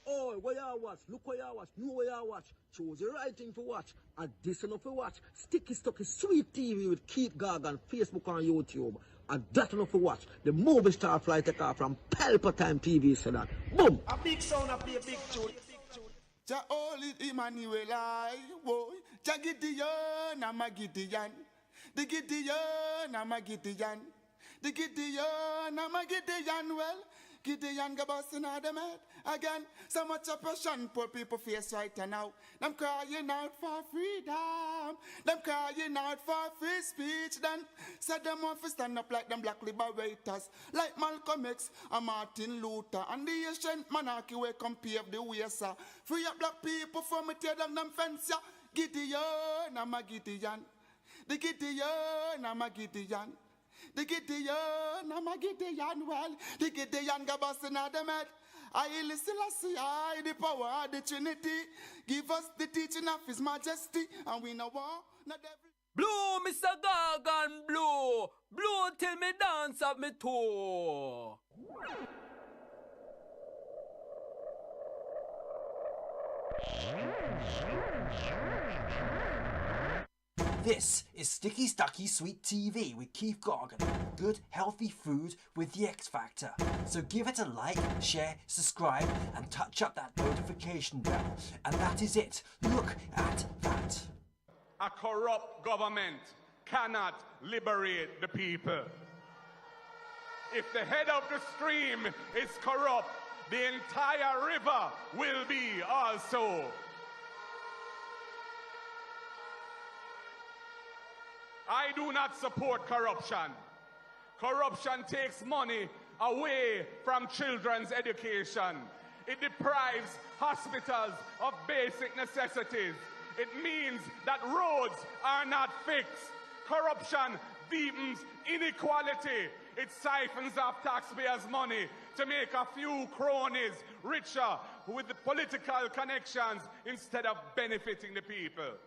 Oh, what you watch? Look what you watch. Know what you watch. Choose the right thing to watch. And this enough to watch. Sticky Sweet TV with Keith Gag on Facebook and YouTube. And that enough to watch. The movie star fly take off from Palpatine TV. So that boom. A big sound, a play a big tune. Ja holy Emmanuel I boy. Ja Gideon, I'm a Gideon. The Gideon, I'm a Gideon. The Gideon, I'm a Gideon. Well, Gideon go busting out them head again. So much oppression poor people face right now. Them crying out for freedom. Them crying out for free speech. Then said them want to stand up like them black liberators, like Malcolm X and Martin Luther. And the ancient monarchy will come pave the way, sir. Free up black people from me tear down them fence, yeah. Gideon, I'm a Gideon. The Gideon, I'm a Gideon. The Gideon, I'm a Gideon, well, the Gideon go busting out them head. I listen, I the power of the Trinity. Give us the teaching of His Majesty, and we know war, not every... Blow, Mr. Gargan, blow. Blow till me dance up me toe. This is Sticky Sweet TV with Keith Gargan. Good, healthy food with the X Factor. So give it a like, share, subscribe, and touch up that notification bell. And that is it. Look at that. A corrupt government cannot liberate the people. If the head of the stream is corrupt, the entire river will be also. I do not support corruption. Corruption takes money away from children's education. It deprives hospitals of basic necessities. It means that roads are not fixed. Corruption deepens inequality. It siphons off taxpayers' money to make a few cronies richer with the political connections instead of benefiting the people.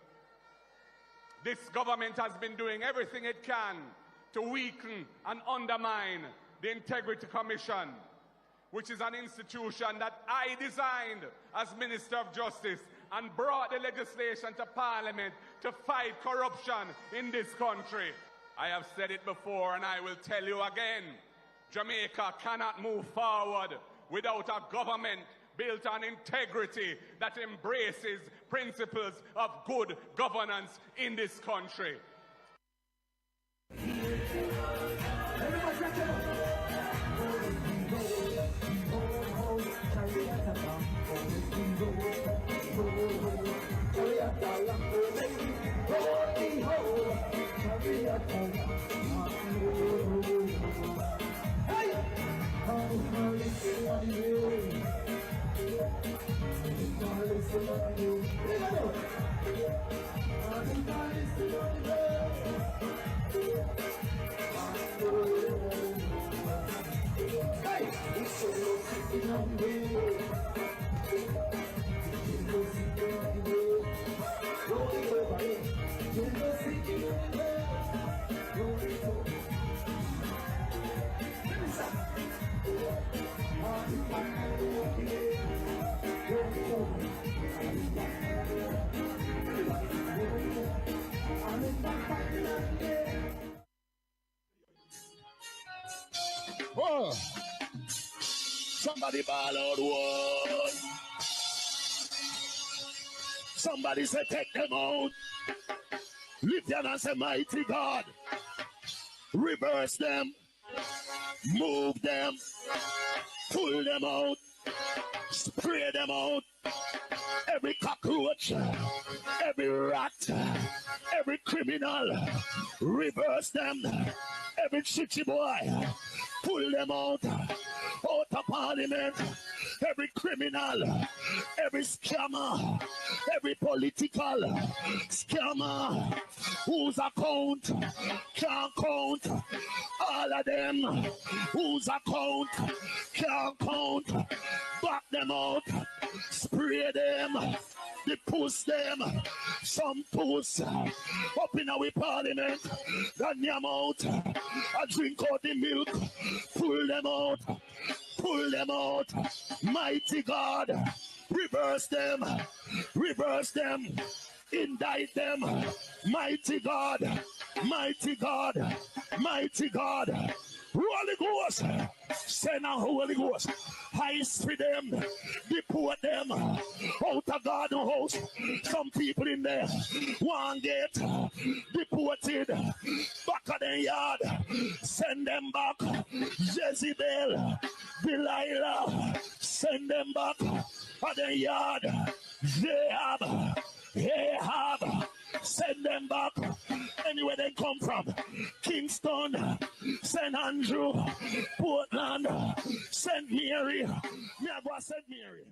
This government has been doing everything it can to weaken and undermine the Integrity Commission, which is an institution that I designed as Minister of Justice and brought the legislation to Parliament to fight corruption in this country. I have said it before and I will tell you again. Jamaica cannot move forward without a government built on integrity that embraces principles of good governance in this country. Oh, somebody ball out one. Somebody say take them out. Lift your hand and say mighty God. Reverse them. Move them. Pull them out. Spray them out. Every cockroach, every rat, every criminal, reverse them. Every chichi boy, pull them out of Parliament. Every criminal, every scammer, every political scammer whose account can't count, all of them whose account can't count, back them out, spray them, they push them, some push up in our Parliament, then them out, I drink out the milk, pull them out, mighty God, reverse them, reverse them, indict them, mighty God, mighty God, mighty God. Holy Ghost, send a Holy Ghost, heist for them, deport them out of God's house. Some people in there want get deported back of their yard, send them back. Jezebel, Delilah, send them back of their yard. Ahab, send them back anywhere they come from. Kingston, St. Andrew, Portland, St. Mary. Me I go St. Mary.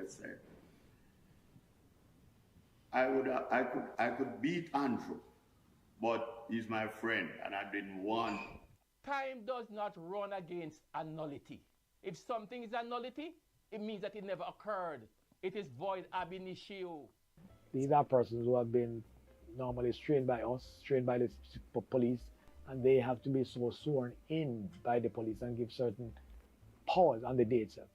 Say. I could beat Andrew, but he's my friend and I didn't want. Time does not run against a nullity. If something is a nullity, it means that it never occurred. It is void ab initio. These are persons who have been normally trained by us, trained by the police, and they have to be so sworn in by the police and give certain powers on the day itself.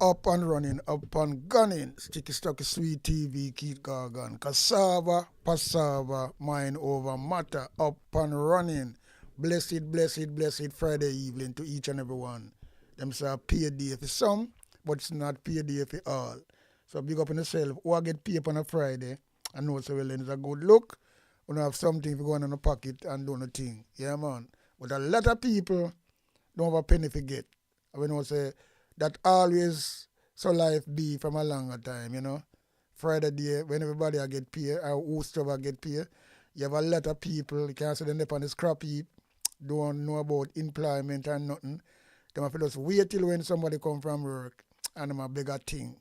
Up and running, up and gunning. Sticky Stocky Sweet TV, Keith Gargan. Cassava, passava, mind over matter. Up and running. Blessed, blessed, blessed Friday evening to each and every one. Them say pay day for some, but it's not pay day for all. So big up on yourself. Who get paid on a Friday, I know so well then it's a good look. You have something for going in the pocket and do nothing. Yeah, man. But a lot of people don't have a penny to get. I know say that always so life be from a longer time, you know. Friday day, when everybody I get paid, or whosoever get paid, You have a lot of people, you can't see them up on the scrap heap, don't know about employment and nothing. They have to just wait till when somebody come from work and them a bigger thing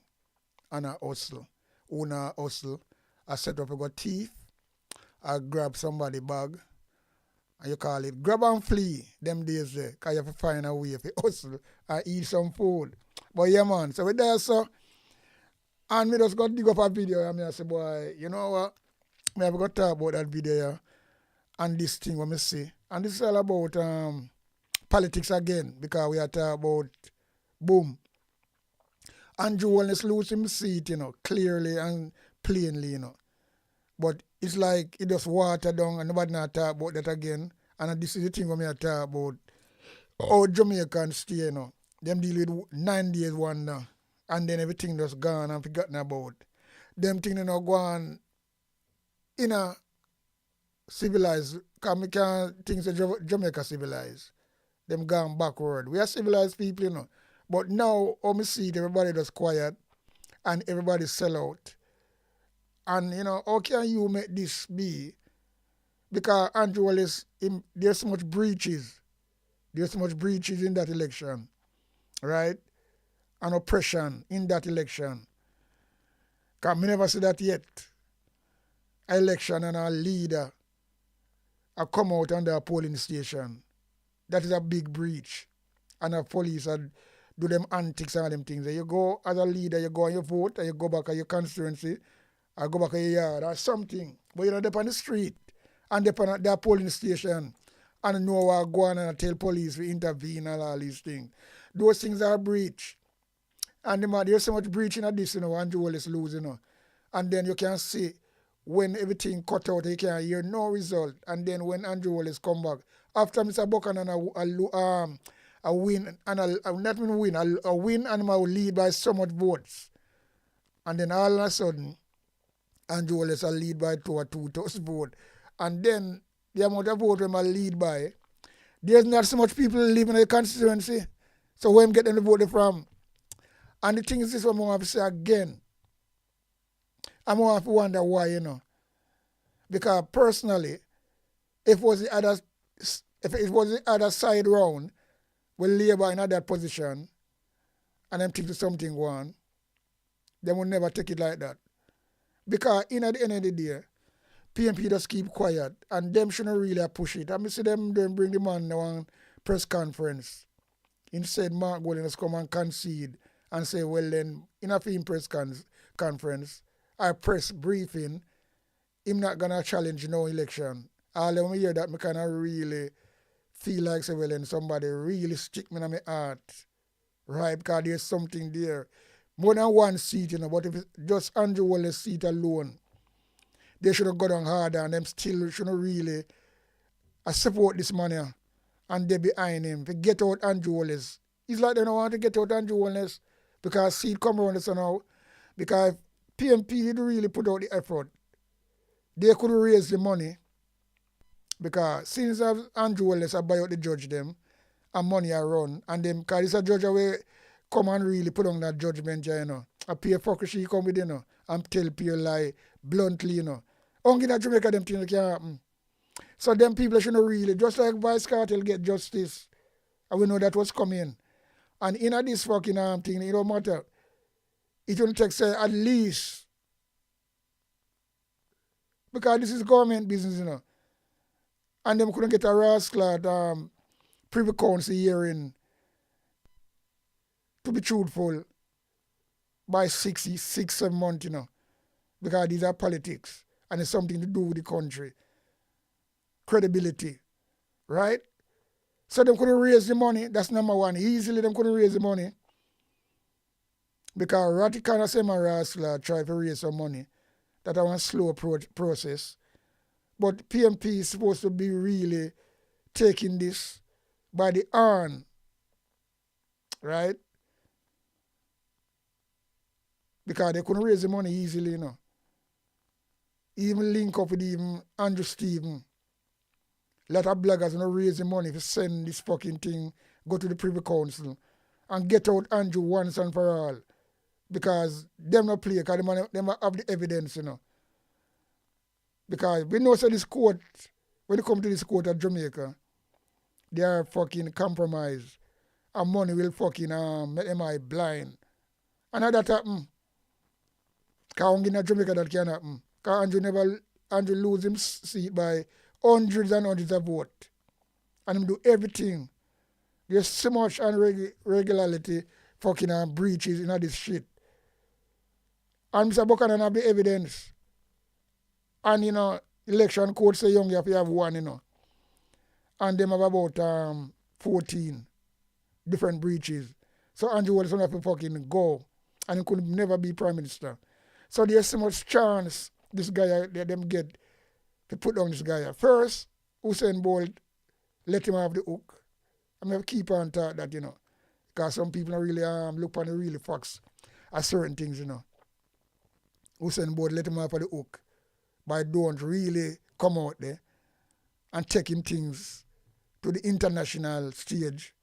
and a hustle. Una hustle, I set up a got thief, I grab somebody bag, and you call it grab and flee them days there, because you have to find a way to hustle and eat some food. But yeah man, so we there so, and me just got dig up a video and I say, boy, you know what? Me have got to talk about that video and this thing what me see. And this is all about politics again, because we are talking about boom. Andrew Wallace losing his seat, clearly and plainly, But it's like it just water down and nobody not talk about that again. And this is the thing we are talk about. How Jamaicans stay, Them deal with 9 days wonder. And then everything just gone and forgotten about. Them things go on in a civilized, because we can't think that Jamaica civilized. Them gone backward. We are civilized people, But now, we see it, everybody just quiet and everybody sell out. And, how can you make this be? Because Andrew Wallace, there's so much breaches. There's so much breaches in that election, right? And oppression in that election. Because we never see that yet. Election and a leader a come out under a polling station. That is a big breach. And the police do them antics and them things. You go as a leader, you go and you vote, and you go back to your constituency, or go back to your yard or something. But you're not on the street and they're on their polling station and know what go on and tell police to intervene and all these things. Those things are breach. And there's so much breach in this, Andrew Wallace lose, And then you can see when everything cut out, you can hear no result. And then when Andrew Wallace come back, after Mr. Buchanan a win, and a win and will lead by so much votes. And then all of a sudden, Andrew Wallace will lead by 2 or 2,000 votes. And then the amount of vote will lead by, there's not so much people living in the constituency. So where I'm getting the vote from? And the thing is this, what I have to say again. I'm going to have to wonder why, Because personally, if it was the other side round, with Labour in that position, and them think something one, they will never take it like that. Because at the end of the day, PNP just keep quiet, and them shouldn't really push it. I see them bring the man to one press conference. Instead, Mark Golden just come and concede and say, well then, in a press conference, a press briefing, him not gonna challenge no election. All when we hear that, I kind of really feel like, say, well then somebody really stick me in my heart, right? Because there's something there. More than one seat, but if it's just Andrew Wallace's seat alone, they should have gone on harder and them still shouldn't really support this man here. And they behind him to get out Andrew Wallace. It's like they don't want to get out Andrew Wallace because seat come around us now. Because if PNP didn't really put out the effort, they could raise the money. Because since Andrew Wallace buy out the judge them and money are run, and them, because it's a judge away come and really put on that judgment, A pay fucker she come with, and tell people lie bluntly, Only in Jamaica them things can happen. So them people shouldn't really, just like Vice Cartel get justice, and we know that was coming. And in this fucking thing, it don't matter. It will take, say, at least, because this is government business, And them couldn't get a rascal Privy Council hearing, to be truthful, by 7 months, Because these are politics, and it's something to do with the country. Credibility, right? So them couldn't raise the money. That's number one. Easily them couldn't raise the money. Because Ratikana Semarasla tried to raise some money. That was a slow process. But PMP is supposed to be really taking this by the arm, right? Because they couldn't raise the money easily, Even link up with even Andrew Stephen. A lot of bloggers raise the money to send this fucking thing, go to the Privy Council, and get out Andrew once and for all. Because them not play, because them have the evidence, Because we know so this court, when it come to this court at Jamaica, they are fucking compromised. And money will fucking make them eye blind. And how that happen? Because in Jamaica that can happen. Because Andrew lose him seat by hundreds and hundreds of votes. And him do everything. There's so much irregularity, fucking breaches in this shit. And Mr. Buchanan have the evidence. And, election code say you have to have one, And them have about 14 different breaches. So Andrew Wallace have to fucking go. And he could never be prime minister. So there's so much chance this guy, them get to put down this guy. First, Usain Bolt, let him have the hook. I'm going to keep on talk that, Because some people don't really look on the really facts at certain things, Usain Bolt, let him have the hook. But don't really come out there and take him things to the international stage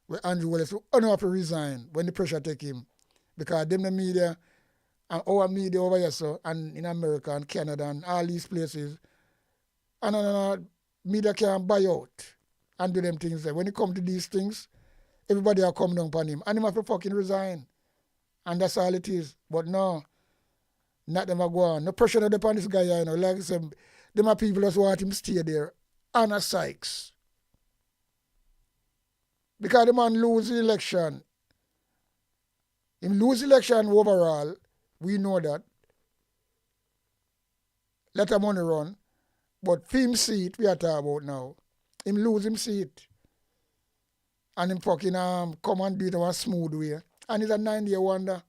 where Andrew Wallace will only have to resign when the pressure take him. Because them the media and our media over here, so, and in America and Canada and all these places, and media can buy out and do them things there. When it come to these things, everybody are coming down upon him. And him have to fucking resign. And that's all it is. But no, not them a go on. No pressure not upon this guy, Like I said, them are people just want him to stay there. Anna Sykes. Because the man lose the election. Him lose the election overall. We know that. Let the money run. But for him seat, we are talking about now. Him lose him seat. And him fucking come and do it in a smooth way. And it's a 9-year wonder.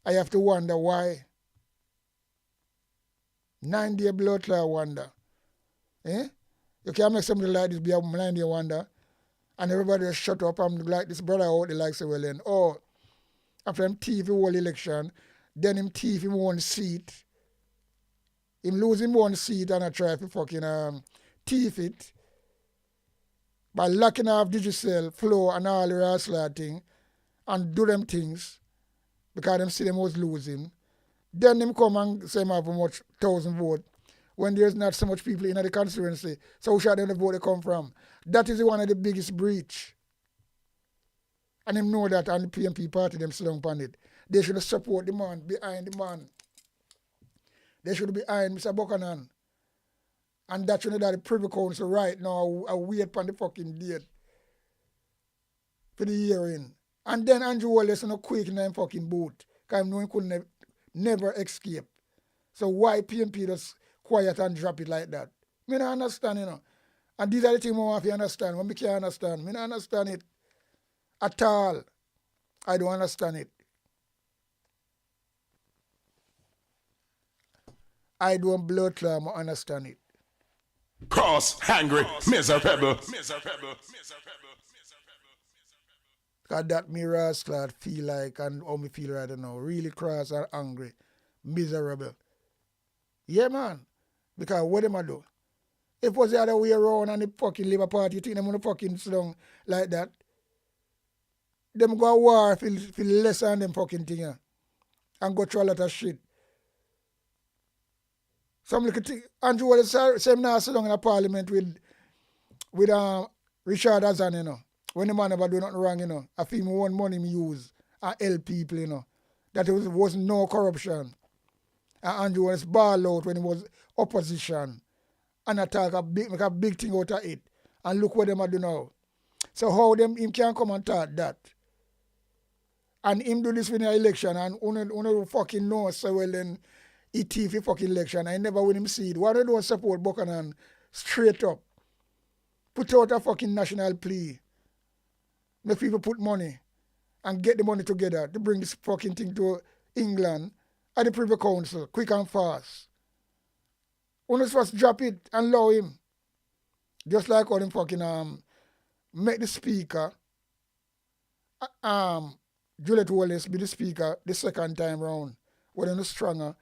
I have to wonder why. 9-year blood clot wonder. You can't make something like this be a 9-year wonder. And everybody just shut up and like this brother out there like say, well then, after him thief the whole election, then him thief him one seat. Him lose him one seat and I try to fucking thief it by locking off Digicel, Flow and all the rest thing and do them things because them see them was losing. Then him come and say him have how much 1,000 votes when there's not so much people in the constituency. So who should the vote they come from? That is one of the biggest breach. And him know that and the PMP party them sit down upon it. They should support the man, behind the man. They should be behind Mr. Buchanan. And that's that the Privy Council right now I wait upon the fucking date for the hearing. And then Andrew Wallace no quick in the fucking boot. Because I know he could never escape. So why PMP just quiet and drop it like that? I don't understand, And these are the things I want to understand. When I can't understand, I don't understand it at all. I don't understand it. I don't blood clot, I understand it. Cross, hungry, miserable. Because that me rascal feel like and how me feel right now. Really cross and angry, miserable. Yeah, man. Because what am I do? If it was the other way around and the fucking Labour Party, you think them gonna fucking sit down like that? Them go to war for less than them fucking thing, and go through a lot of shit. Some little thing, Andrew Wallace same now sit down in a parliament with Richard Hazan, When the man never do nothing wrong, I feel me want money me use and help people, That was no corruption. And Andrew Wallace ball out when he was opposition. And make a big thing out of it. And look what them are do now. So how him can come and talk that? And him do this in the election and uno fucking know so well then he thief the fucking election. I never win him seed. Why they don't support Buchanan straight up? Put out a fucking national plea. Make people put money and get the money together to bring this fucking thing to England at the Privy Council, quick and fast. Uno first drop it and allow him. Just like all them fucking make the speaker Juliet Wallace be the speaker the second time round. When they're stronger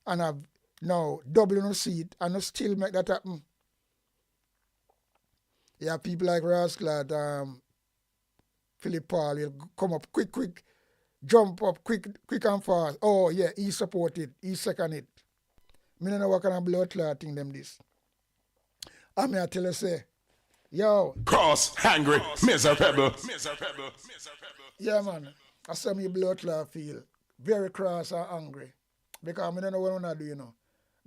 and have now doubling the seat and still make that happen. Yeah, people like Rasclad, Philip Paul will come up quick, jump up quick and fast. Oh yeah, he supported, he second it. Me don't know what kind of blood clot thing them this. I mean, I tell you, say, yo. Cross, hungry, miserable. Yeah, man. I saw me blood clot feel very cross and angry. Because I don't know what I'm doing, you know.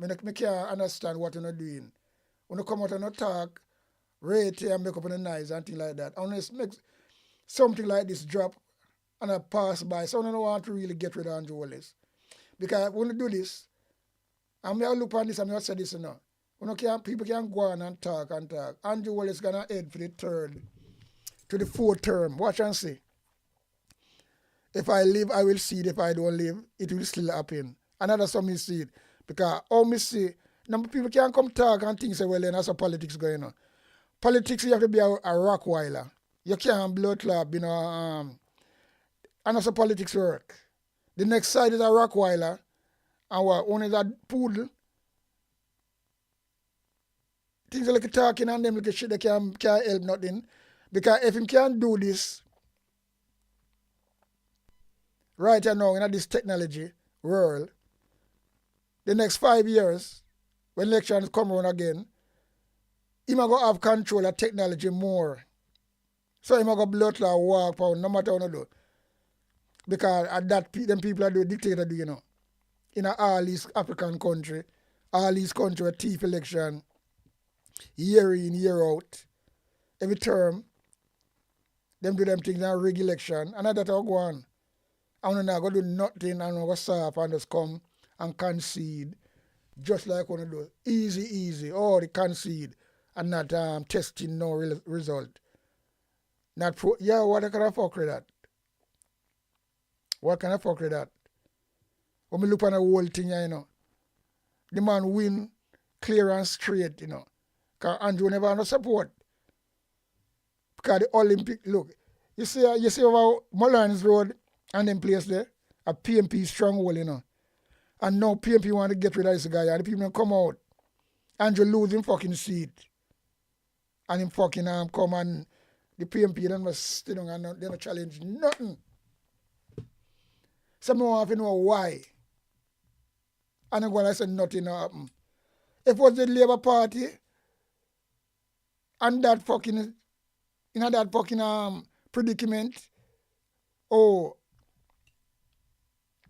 I can't understand what you're doing. When you come out and talk, rate and make up in the noise and things like that. I want to make something like this drop and I pass by. So I don't want to really get rid of Andrew Wallace. Because when you do this, I'm going to look on this and I'm going to say this, you know. People can go on and talk and talk. Andrew Wallace is going to head for the third to the fourth term. Watch and see. If I live, I will see it. If I don't live, it will still happen. And that's how me see it. Because how me see, number people can come talk and think, say, well, then that's how politics going on. Politics, you have to be a rockweiler. You can't blood club, you know. And that's how politics work. The next side is a rockweiler. And what? One is a poodle. Things are like talking and them like shit that can't help nothing. Because if him can't do this right now in this technology world, the next 5 years, when elections come around again, he might go have control of technology more. So he might go blood clot walk pound, no matter what you do. Because at that them people are doing dictator do, you know. In all these African country, all these country with thief election, year in, year out, every term, them do them things and rig election, and that's how go on. I'm not going to do nothing and I'm going to stop and just come and concede, just like when you do. Easy. Oh, they concede and not testing no result. Not pro. Yeah, what kind of fuck with that? What kind of fuck with that? When we look on the whole thing, you know, the man win clear and straight, you know. Because Andrew never had no support. Because the Olympic, look, you see over Mullins Road and them place there, a PMP stronghold, you know. And now PMP want to get rid of this guy, and the people come out. Andrew lose him fucking seat. And him fucking come and the PMP then was sit down and they don't challenge nothing. Someone want to know why. And I'm going to say nothing happen. If it was the Labour Party and that fucking, that fucking predicament, oh,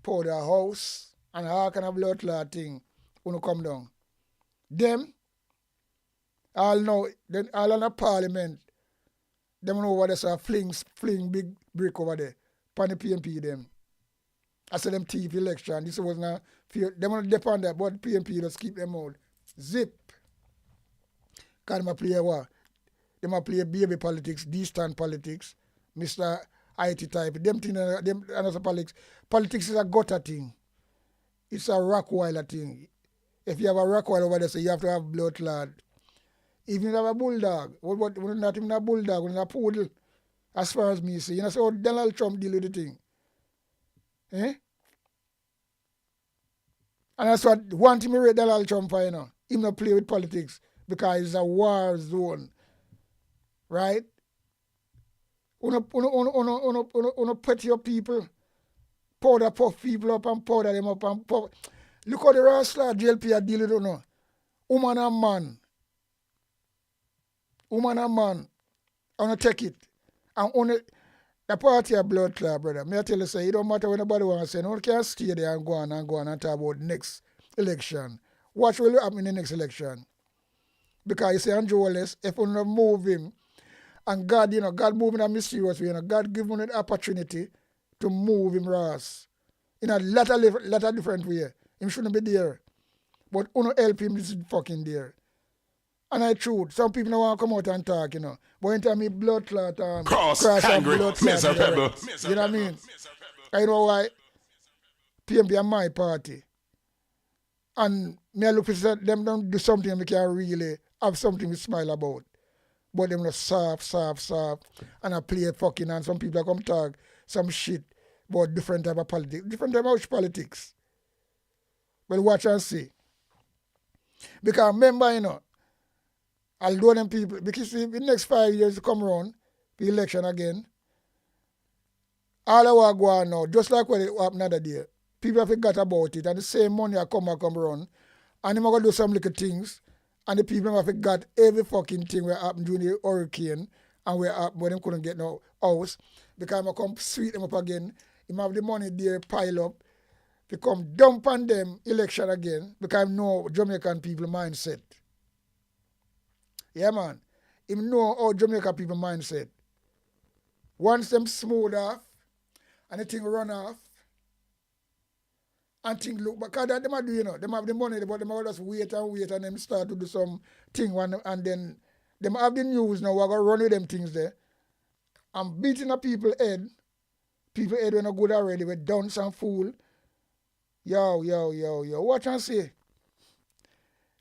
pour the house and all kind of blood clot thing when you come down. Them, all know, then all in the parliament, them know what they say, fling big brick over there, pan the PMP them. I said them thief election, this was not fear, them want to depend that, but PMP just keep them out. Zip. Because they play what? They play baby politics, distant politics, Mr. IT type. Them thing, them another politics. Politics is a gutter thing. It's a rockweiler thing. If you have a rockweiler over there, so you have to have blood clot. Even if you have a bulldog, what not even a bulldog, when a poodle, as far as me see. You know, so Donald Trump deal with the thing. Eh? And that's what one thing I rate Donald Trump for, you know. He not play with politics because it's a war zone. Right? Uno put your people, powder puff people up and powder them up and puff. Look how the Rastler JLP are dealing with, you know. Woman and man. I want to take it. And only the party of blood clot, brother. May I tell you, say, it don't matter what nobody wants to say. No one can stay there and go on and talk about the next election. Watch what will happen in the next election. Because you say Andrew Wallace, if we don't move him, and God, you know, God moving in a mysterious way, you know, God give him an opportunity to move him, Ross. In a lot of different way. Him shouldn't be there. But uno help him, this is fucking there. And I truth, some people don't want to come out and talk, you know. But in time, me blood clot, cross, hungry, miserable. You know what I mean? I know why PMP are my party. And me I look for them don't do something they can really have something to smile about. But them just soft. And I play fucking and some people come talk some shit about different type of politics. Different type of politics. But watch and see. Because remember, you know, although them people, because in the next 5 years to come around, the election again, all I want to go on now, just like what it happened the other day, people have forgot about it, and the same money I come around, And him gonna do some little things. And the people have got every fucking thing where happened during the hurricane and where them couldn't get no house. Because I come sweet them up again. Him have the money there pile up. They come dump on them election again because I know Jamaican people mindset. Yeah, man. Him know how Jamaican people mindset. Once them smooth off and the thing run off and thing look, because that them are do, them have the money, but them are just wait and them start to do some thing and then them have the news now, we're going to run with them things there. And beating a people head when are good already, with dunce and fool. Yo, watch and see.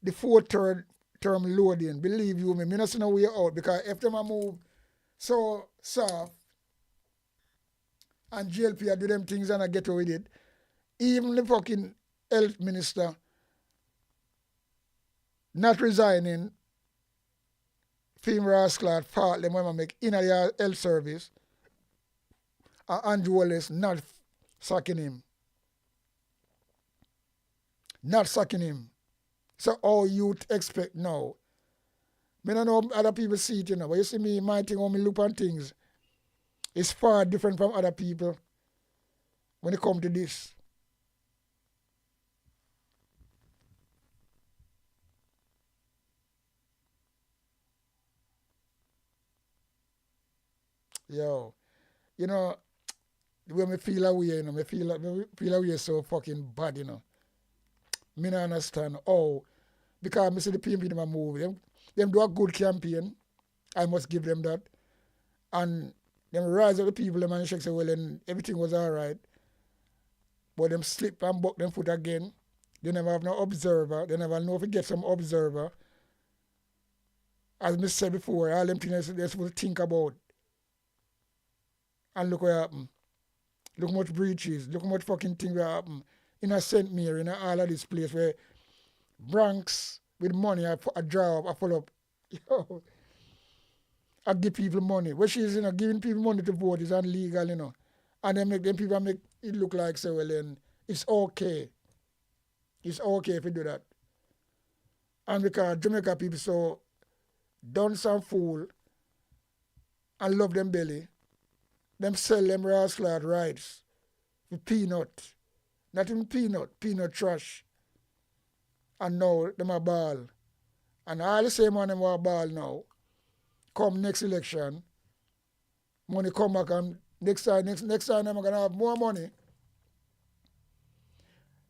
The fourth term loading, believe you me, not see no way out because if them a move so soft and JLP do them things and I get away with it, even the fucking health minister not resigning, female clad part them when I make in a health service, and Andrew Wallace not sacking him. Not sacking him. So all you expect now. I don't know other people see it, but you see me, my thing, how me look on things, it's far different from other people when it comes to this. Yo, the way me feel away, me feel away so fucking bad, Me not understand how, because I see the PMP them move. Them do a good campaign. I must give them that. And them rise up the people, them and shake say, well, and everything was all right. But them slip and buck them foot again. They never have no observer. They never know if you get some observer. As me said before, all them things they're supposed to think about. And look what happened. Look how much breaches. Look how much fucking thing that happened. In a St. Mary, in all of this place where Bronx with money, I draw up, I follow up. Yo, I give people money. Where she's, giving people money to vote is illegal, And then people make it look like, say, well, then it's okay. It's okay if you do that. And because Jamaica people so dance and fool and love them belly, them sell them rascal rights with peanut. Not even peanut trash. And now them a ball. And all the same man them are ball now. Come next election, money come back and next time them are gonna have more money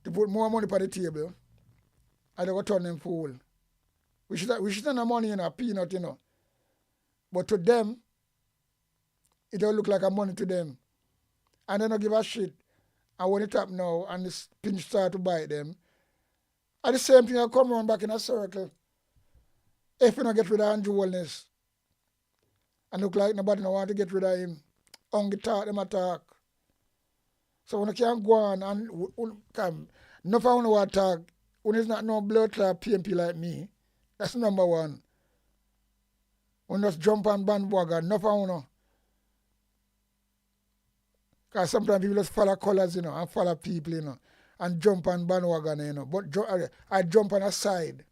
to put more money on the table and they go turn them fool. We should have money in a peanut, But to them, it don't look like a money to them. And they don't give a shit. And when it happen now and the pinch start to bite them, and the same thing will come around back in a circle. If you don't get rid of Andrew Wellness, and look like nobody don't want to get rid of him, hungry talk, them attack. So when you can't go on and come, no one will attack, when it's not no blood clot PMP like me, that's number one. When just jump on bandwagon, no one will. Because sometimes people just follow colors, and follow people, and jump on bandwagon, But I jump on a side.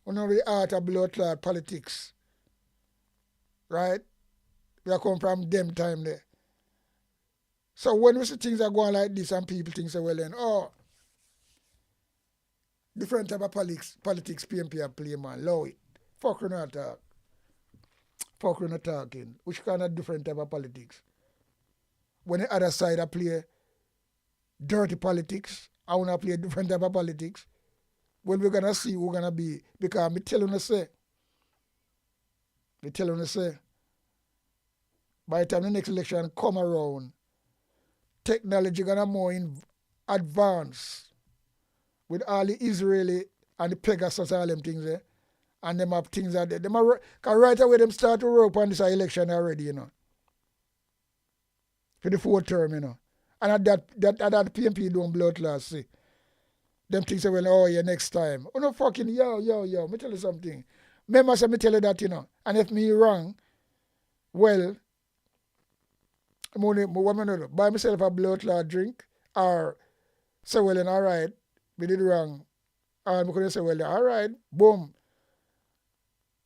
We know the art of blood clot politics. Right? We are coming from them time there. So when we see things are going like this and people think, say, well then, different type of politics PMP are play, man. Low it. Fuck we not talk. Fuck we not talking. Which kind of different type of politics? When the other side I play dirty politics, I want to play different type of politics. Well, we're going to see who's going to be. Because me telling you say, by the time the next election come around, technology going to more in advance with all the Israeli and the Pegasus, all them things there. And them have things out there. Because right away them start to work on this election already, For the fourth term, And at that PMP doing blood class, see. Them things say, well, next time. Oh, no fucking, yo, me tell you something. Remember, say me tell you that, And if me wrong, well, what me do? Buy myself a blood clot drink, or say, well, then, all right, we did wrong. And we could say, well, all right, boom.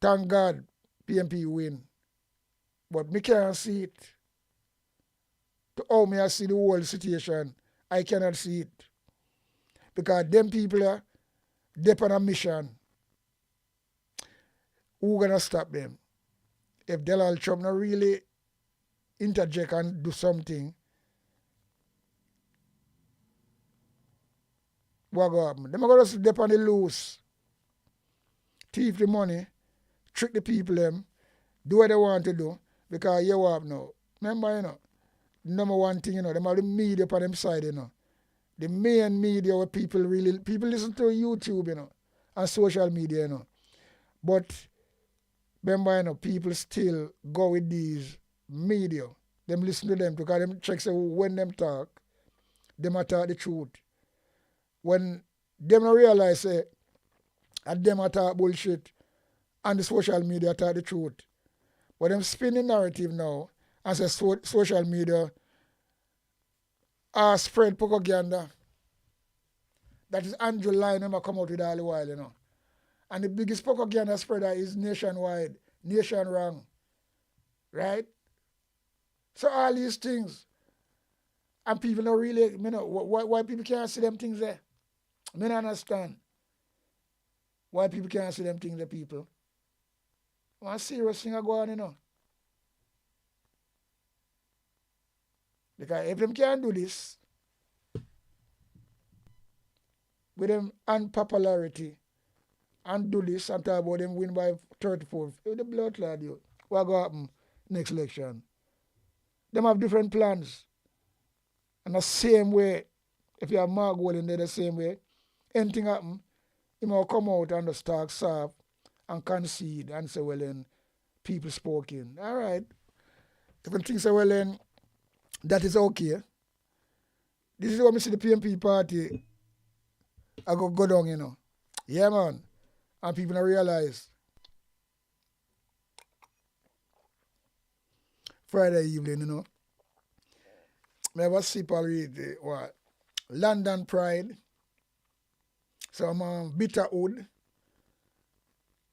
Thank God, PMP win. But me can't see it. To how me I see the whole situation, I cannot see it. Because them people are dep on a mission. Who gonna stop them? If Donald Trump not really interject and do something, what go happen? Them are gonna dep on the loose, thief the money, trick the people them, do what they want to do. Because you have now. Remember, number one thing, them are the media on them side, The main media where people listen to YouTube, and social media, But remember, people still go with these media. Them listen to them because them check say when them talk, them a talk the truth. When them not realize that them a talk bullshit and the social media talk the truth. But them spin the narrative now and say social media spread propaganda. That is Andrew Line never come out with all the while, And the biggest propaganda spreader is nationwide, nation wrong. Right? So all these things, and people don't really, why people can't see them things there? I don't understand. Why people can't see them things there, people? One serious thing go on, Because if them can't do this, with them unpopularity, and do this and talk about them win by 34, the blood clot, what go happen next election? Them have different plans. And the same way, if you have Mark in there the same way, anything happen, he might come out and just talk soft and concede and say, well then, people spoken. All right. If you think say, well then, that is okay. This is what I see the PMP party I go down, Yeah, man. And people don't realize. Friday evening, I have a sip and read what? London Pride, some Bitterwood,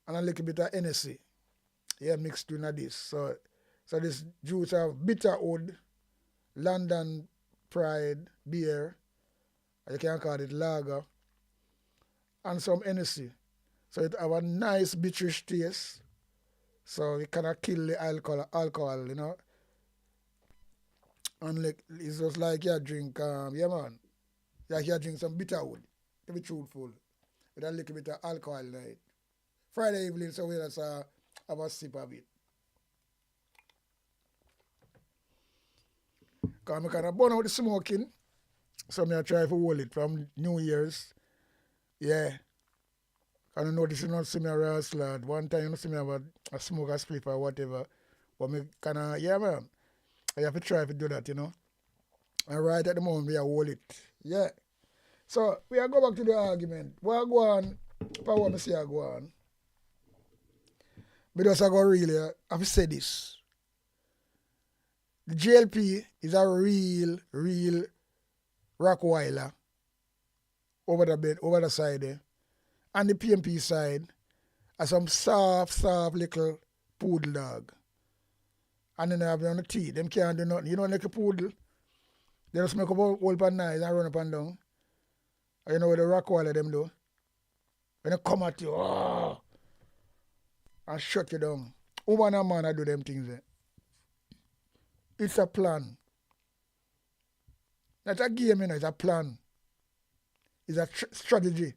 and a little bit of NSC. Yeah, mixed in this. So this juice of Bitterwood, London Pride beer, you can call it lager, and some NSC. So it have a nice bitterish taste. So it kind of kill the alcohol, And like it's just like you drink, yeah man, like you drink some Bitterwood, to be truthful, with a little bit of alcohol in it. Friday evening, so we just have a sip of it. Because I kind of burn out the smoking, so I try to hold it from New Year's. Yeah. I don't notice you not see me a raw lad. One time you see me have a smoke a split or whatever. But me kind of, yeah man, I have to try to do that, And right at the moment we are hold it. Yeah. So we are go back to the argument. What go on, for what I say I go on. Because I go really, I have to say this. The GLP is a real Rockweiler over the side there. And the PMP side are some soft little poodle dog. And then they have them on the teeth. Them can't do nothing. Like a poodle, they just make up all pan nice and run up and down. And you know what the Rockweiler them do? When they come at you, and shut you down. Woman and man I do them things there. It's a plan. Not a game, it's a plan. It's a strategy.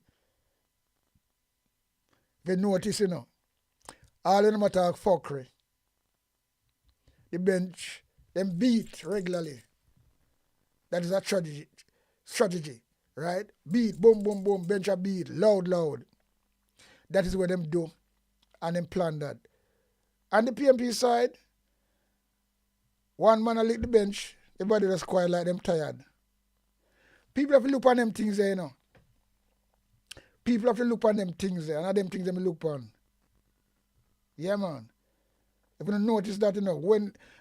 If you notice, all of them attack fuckery. The bench, them beat regularly. That is a strategy, right? Beat, boom, boom, boom, bench a beat, loud. That is what them do, and them plan that. And the PMP side, one man a lick the bench, everybody just quiet like them tired. People have to look on them things there, People have to look on them things there, and them things them look on. Yeah, man. If you don't notice that,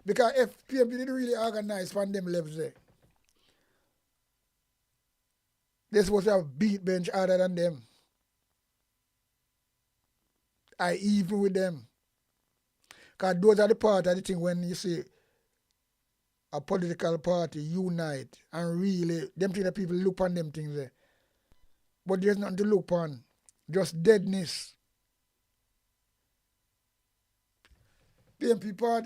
because if PMP didn't really organize from them levels there, they're supposed to have beat bench harder than them. I even with them. Because those are the part of the thing when you see a political party unite and really, them things that people look on them things there. But there's nothing to look on. Just deadness. PMP part,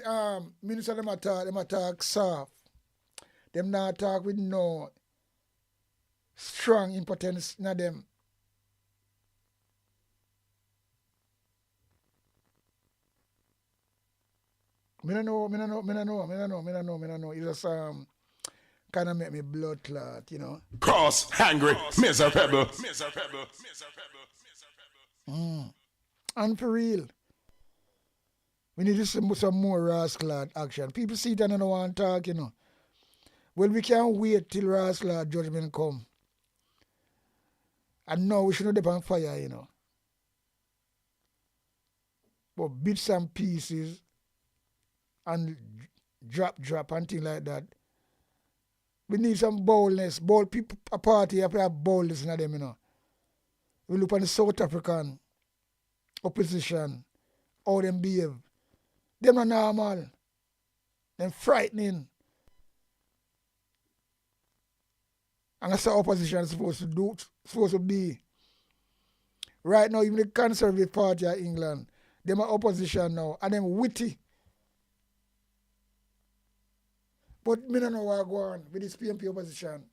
minister them attack soft. Them not talk with no strong impotence in them. Me no know. It's just kind of make me blood clot, you know. Cross, hungry, miserable. And for real, we need to see some more rascal action. People see it and don't want to talk, you know. Well, we can't wait till rascal judgment come. And now we shouldn't depend on fire, you know. But bits and pieces and drop and things like that. We need some boldness. Bold people, a party have to have boldness in them, you know. We look on the South African opposition, how them behave. Them not normal. Them frightening. And that's how opposition is supposed to be. Right now, even the Conservative Party of England, them are opposition now, and them witty. But me don't know what go on with this PMP opposition.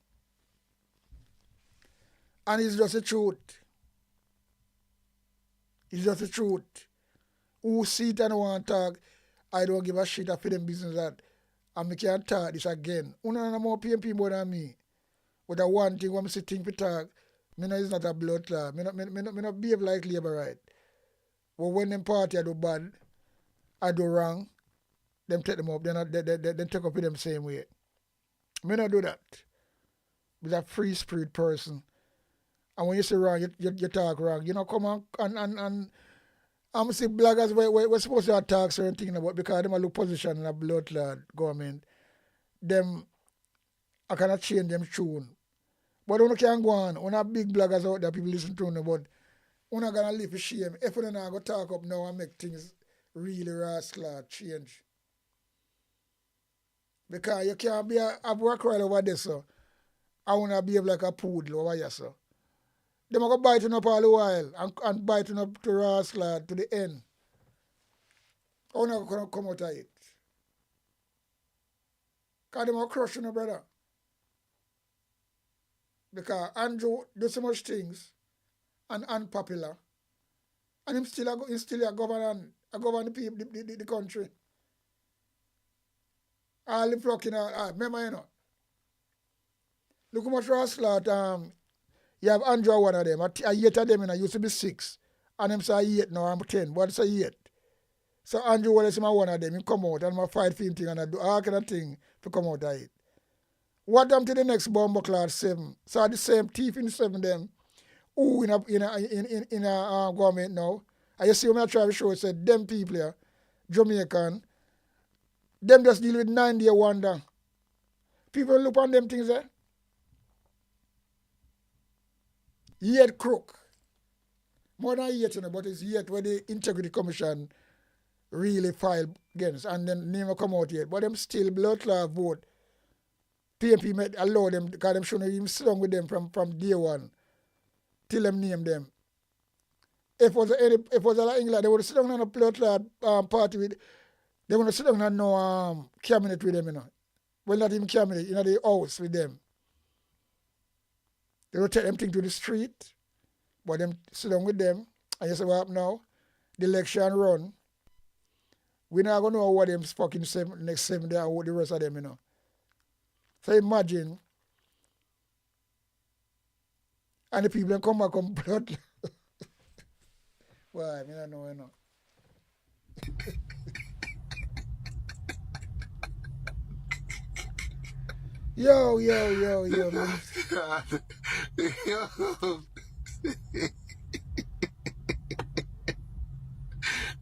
And it's just the truth. It's just the truth. Who see it and want to talk, I don't give a shit for them business that. And I can't talk this again. You know more PMP more than me. But the one thing when I see things to talk, me know it's not a blood clot. Me not behave like Labour right. But when them party I do bad, I do wrong, them take them up, they take up with them same way. Me not do that. With a free spirit person. And when you say wrong, you talk wrong. You know, come on and I'm see bloggers we're supposed to attack certain things about because them a look position in a blood clot government. Them I cannot change them tune. But when you can go on, when a big bloggers out there people listen to them, but we're not gonna live for shame. If we're not gonna talk up now and make things really rascal change. Because you can't be a work right over there, so I wanna behave like a poodle over here, so. Them are going to biting up all the while and biting up to rascal to the end. How not going to come out of it? Because them are crushing you, brother. Because Andrew do so much things and unpopular. And him still a governor the people, the country. All the flocking, remember, you know. Look how much rascal you have Andrew one of them. I 8 of them, I used to be 6. And them say 8 now, I'm 10. But it's 8. So Andrew Wallace is one of them. He come out and I fight for him thing and I do all kind of thing to come out of it. What them to the next bomber class 7? So the same thief in 7 them. Who in a government now. And you see when I try to show it, said them people here, Jamaican, them just deal with 9-day wonder. People look on them things there. Yet crook. More than yet, you know, but it's yet where the Integrity Commission really filed against and then never come out yet. But them still blood clot vote. PMP might allow them because them shouldn't even sit down with them from day one till them name them. If it was like England, they would sit down on a blood clot party with, they would sit down on no cabinet with them, you know. Well, not even cabinet, you know, the house with them. They will take them thing to the street, but them sit down with them, and you say, what happen now? The election run. We're not going to know what them fucking next 7 days and what the rest of them, you know. So imagine, and the people come back on blood. Why? I don't know, you know. Yo, man.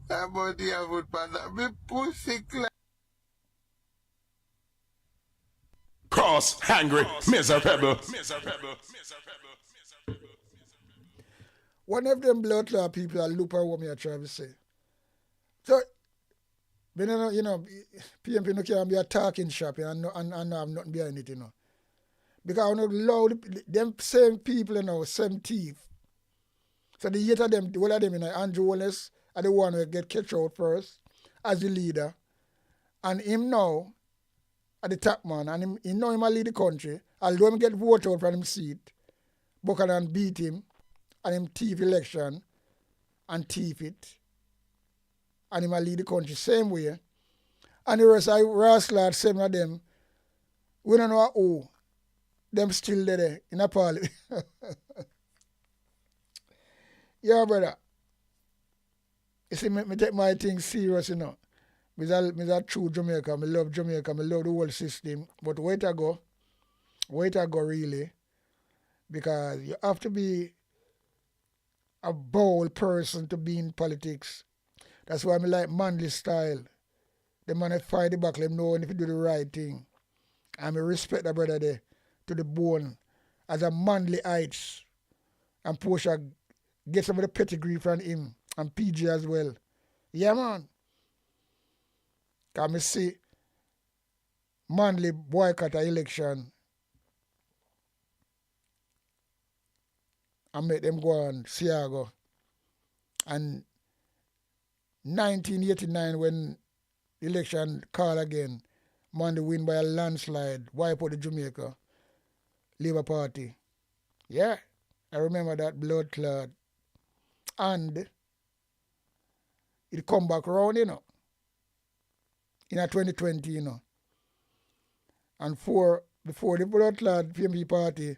I'm on the wood panda. Me pussy clap. Cross, hungry, miserable. one of them blood clot people are loop at what me I try to say. So, you know, PMP no can be a talking shop and have nothing behind it, you know. Because I don't allow them same people, you know, same thief. So the eight of them, all of them, you know, Andrew Wallace are the one who get catch out first as the leader. And him now, at the top man, and he know him a lead the country, although him get voted out from him seat, Buchanan beat him, and him thief election, and thief it, and him a lead the country same way. And the rest of Rascal, seven of them, we don't know who, them still there in a parliament. Yeah, brother. You see, me take my thing serious, you know. Me's a true Jamaica. I love Jamaica. I love the whole system. But wait I go really. Because you have to be a bold person to be in politics. That's why I like manly style. The man that fight the back, let him know if you do the right thing. And I respect the brother there to the bone. As a manly heights. And Portia get some of the pedigree from him. And PG as well. Yeah, man. Because I see manly boycott an election and make them go on Siago. And 1989 when the election call again, Manly win by a landslide, wipe out the Jamaica Labour Party. Yeah, I remember that blood clot. And it come back round, you know. In a 2020, you know. And before the blood clot PMP party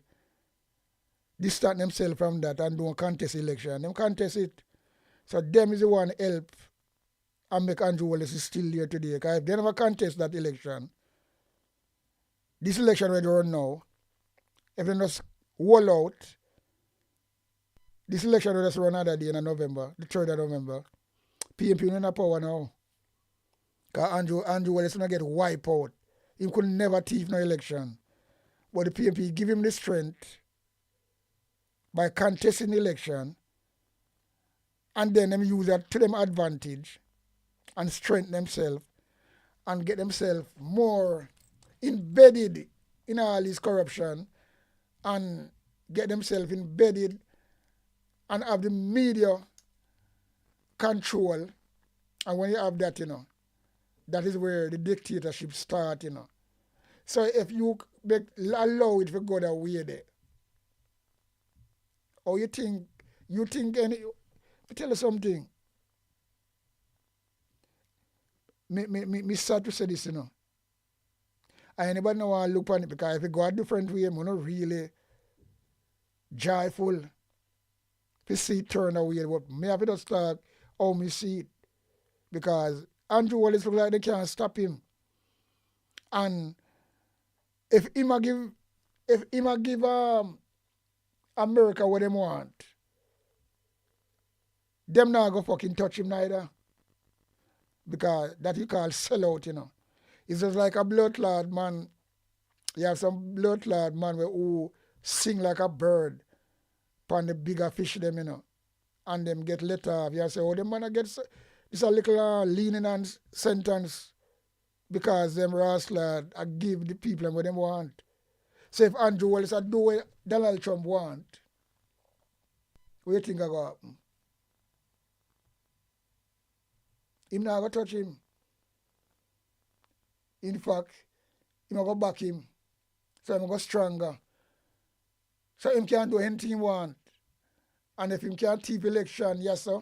distance themselves from that and don't contest election. Them contest it. So them is the one help and make Andrew Wallace still here today. Because if they never contest that election, this election where they run now, if they just wall out, this election will just run another day in November, the 3rd of November. PMP in a power now. Because Andrew Wallace not get wiped out. He could never thief no election. But the PMP give him the strength by contesting the election and then them use that to them advantage and strengthen themselves and get themselves more embedded in all this corruption and get themselves embedded and have the media control. And when you have that, you know, that is where the dictatorship starts, you know. So if you allow it to go that way there, or you think I tell you something. Me start to say this, you know. And anybody know want to look on it because if you go a different way, I'm not really joyful to see it turn away. But me have to just talk how me see it. Because Andrew Wallace look like they can't stop him. And if him a give America what they want, them not go fucking touch him neither. Because that you call sellout, you know. It's just like a blood clot man. You have some blood clot man who sing like a bird upon the bigger fish them, you know. And them get let off. You say, oh, them man get this a little lenient sentence because them rascal give the people what they want. So if Andrew Wallace do what Donald Trump want, what do you think I go happen? Him not going to touch him. In fact, him going to back him. So him go stronger. So him can't do anything he want. And if him can't thief election, yes sir,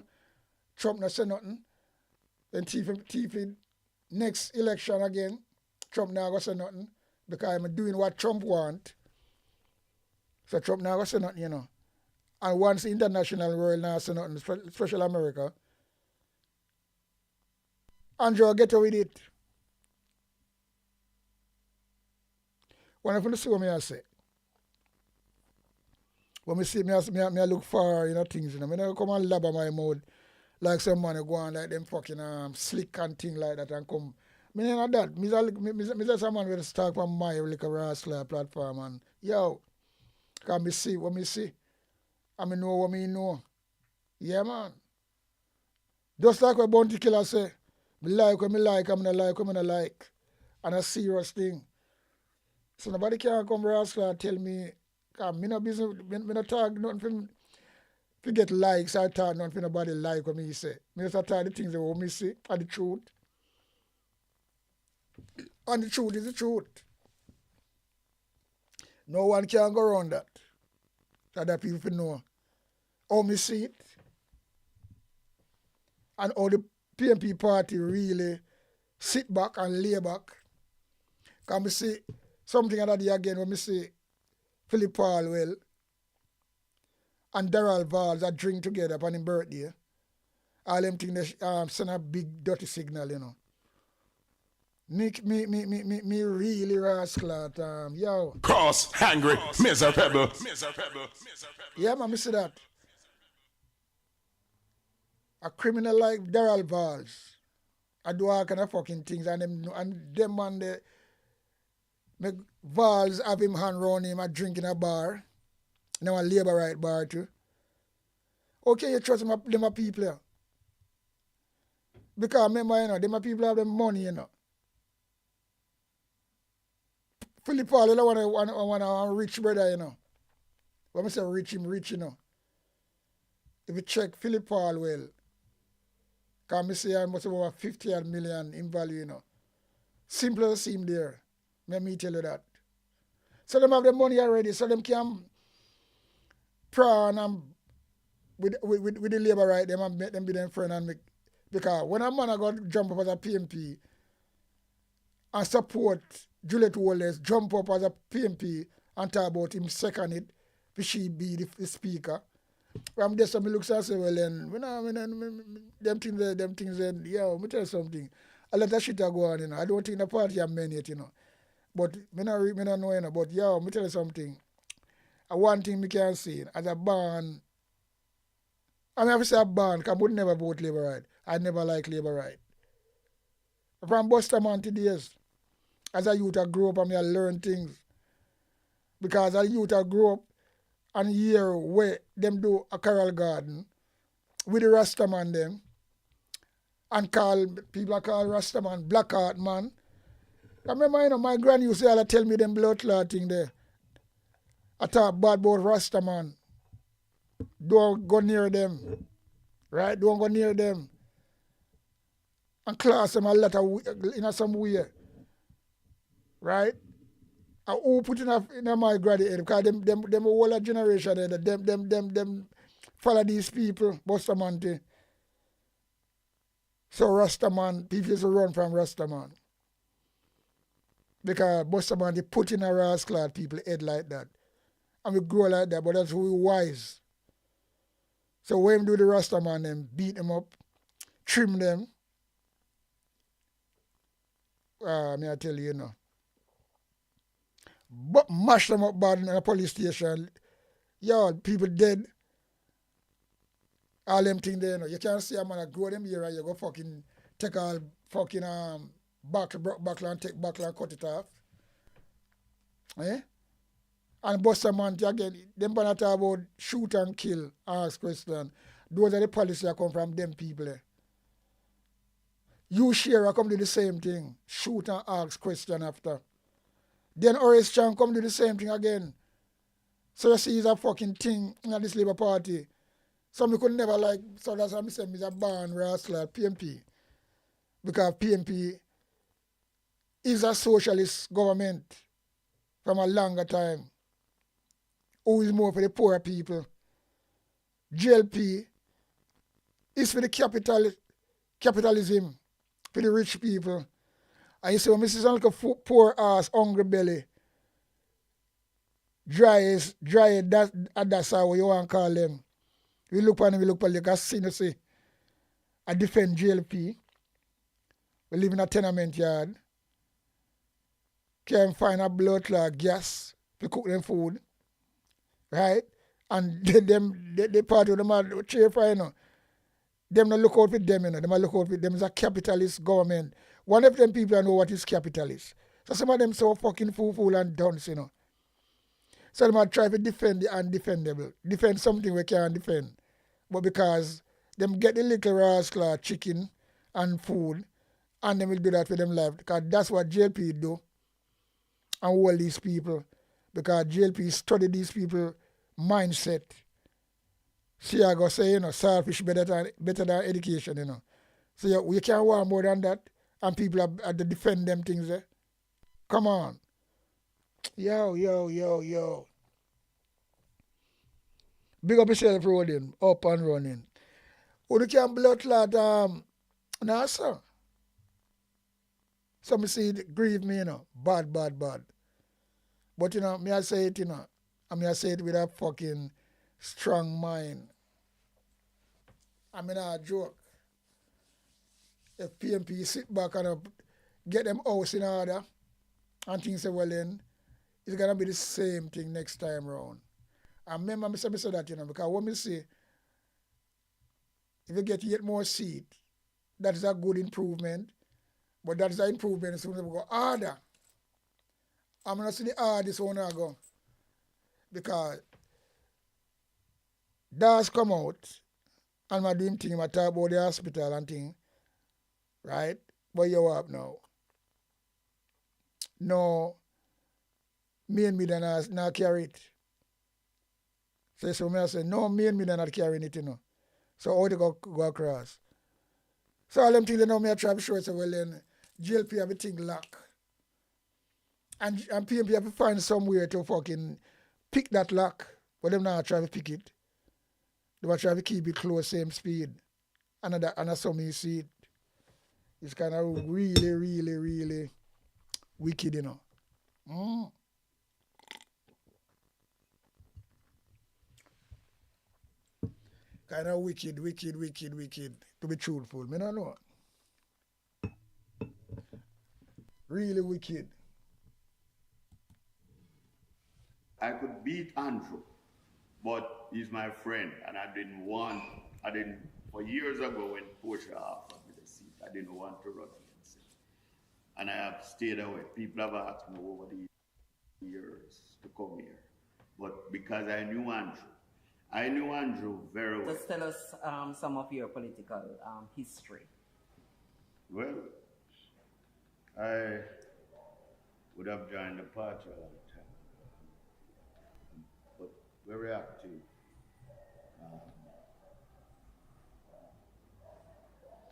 Trump not say nothing. Then thief next election again, Trump not going to say nothing. Because I'm doing what Trump want. So Trump not going to say nothing, you know. And once the international world not say nothing, especially America, Andrew get away with it. When I see what I say, when I see me look for, you know, things, you know, I don't come and lab on my mouth like some man go on like them fucking slick and thing like that and come. I mean, not that. Me just someone will start from my like a rascal platform and yo, can me see what me see. I mean know what me know. Yeah, man. Just like what Bounty Killer say, me like what me like, I'm not like what me not like. And a serious thing. So nobody can come rascal and tell me, me no business, me no talk nothing to get likes, I talk nothing for nobody like what me say. Me just talk the things that what me say, and the truth. And the truth is the truth. No one can go around that. Other people know how me see it. And how the PMP party really sit back and lay back. Can me see something other day again when me see Philip Palwell and Daryl Valls that drink together upon his birthday. All them things they send a big dirty signal, you know. Me really rascal yo. Cross, hungry, miserable. Yeah, man, me see that. A criminal like Daryl Valls, I do all kind of fucking things, and them man they make Valls have him hand round him a drink in a bar, now a labor right bar too. Okay, you trust them a people here. Because remember, you know, them a people have them money, you know. Philip Paul, you want a rich brother, you know. When I say rich, him rich, you know. If you check Philip Paul well, because I say I must have over 50 million in value, you know. Simple as seem there. Let me tell you that. So them have the money already, so them can prawn and with the labor right, them and make them be them friend and make. Because when a man got jump up as a PMP and support Juliet Wallace jump up as a PMP and talk about him second it, for she be the speaker. From there, so me looks and say, well, then, them things, then, yeah, me tell you something. A lot of shit are going on, you know. I don't think the party are many yet, you know. But me not know, you know. But, yeah, me tell you something. One thing me can say, as a band, I mean, I say a band, because I would never vote Labour Right. I never like Labour Right. From Buster Man to days, as a youth, I grew up and I learn things. Because as a youth, I grew up and hear where them do a carol garden with the Rastaman them and people call Rastaman Blackheart man. I remember, you know, my granny used to tell me them blood clot thing there. I talk bad about Rastaman. Don't go near them. Right? Don't go near them. And class them a lot of, in some way. Right? And who put in my graduate because them whole generation there, them follow these people, Bustaman. So Rastaman, people used to run from Rastaman. Because Bustaman they put in a rascal people head like that. And we grow like that, but that's who we wise. So when we do the Rastaman, them beat them up, trim them. May I tell you, you know. But mash them up bad in a police station. Yeah, people dead. All them things there, you know. You can't see a man grow them here and you go fucking take all fucking buckle and take buckle and cut it off. Eh? And Buster man again, them gonna talk about shoot and kill, ask question. Those are the policies that come from them people there. You share come do the same thing. Shoot and ask question after. Then Horace Chan come do the same thing again. So you see it's a fucking thing in this Labour Party. So me could never like, so that's why I say he's a born rascal PMP. Because PMP is a socialist government from a longer time. Who is more for the poor people. GLP is for the capitalism, for the rich people. And you see, when Mrs. Uncle poor ass, hungry belly, dry, that's how you want to call them. We look on him, you can see, you see. I defend GLP. We live in a tenement yard. Can't find a blood clot gas to cook them food. Right? And they part of them are cheer for, you know. Them not look out for them, you know. Them look out for them is a capitalist government. One of them people know what is capitalist. So some of them so fucking fool and dunce, you know. So they might try to defend the undefendable. Defend something we can't defend. But because them get the little rascal chicken and food, and they will do that for them life. Because that's what JLP do and all these people. Because JLP study these people mindset. See, I go say, selfish better than education, So we can't want more than that. And people are to defend them things there. Come on. Yo. Big up yourself, rolling, up and running. Who you can blood clot, nah, sir. Some see it grieve me, bad. But, me I say it, and me I say it with a fucking strong mind. I mean, a joke. If PMP sit back and get them house in order, and things say, well then, it's going to be the same thing next time round. And remember, I say that, because when me say, if you get yet more seat, that is a good improvement. But that is an improvement as soon as we go harder. I'm going to see the hardest one I go. Because that's come out, and I'm doing things, I talk about the hospital and things, right? But you up now. No, me and me not carry it. So me I say, no, me and me not carrying it, So how to go across? So all them things, me I try to show, say, well then, JLP everything lock. And PMP have to find somewhere to fucking pick that lock. But them not try to pick it. They will try to keep it close, same speed. And that's how me see it. It's kind of really wicked, Kind of wicked, to be truthful. Me don't know. Really wicked. I could beat Andrew, but he's my friend, and for years ago when Portia offered me the seat, I didn't want to run against him. And I have stayed away. People have asked me over the years to come here. But because I knew Andrew very well. Just tell us some of your political history. Well, I would have joined the party a long time, but very active.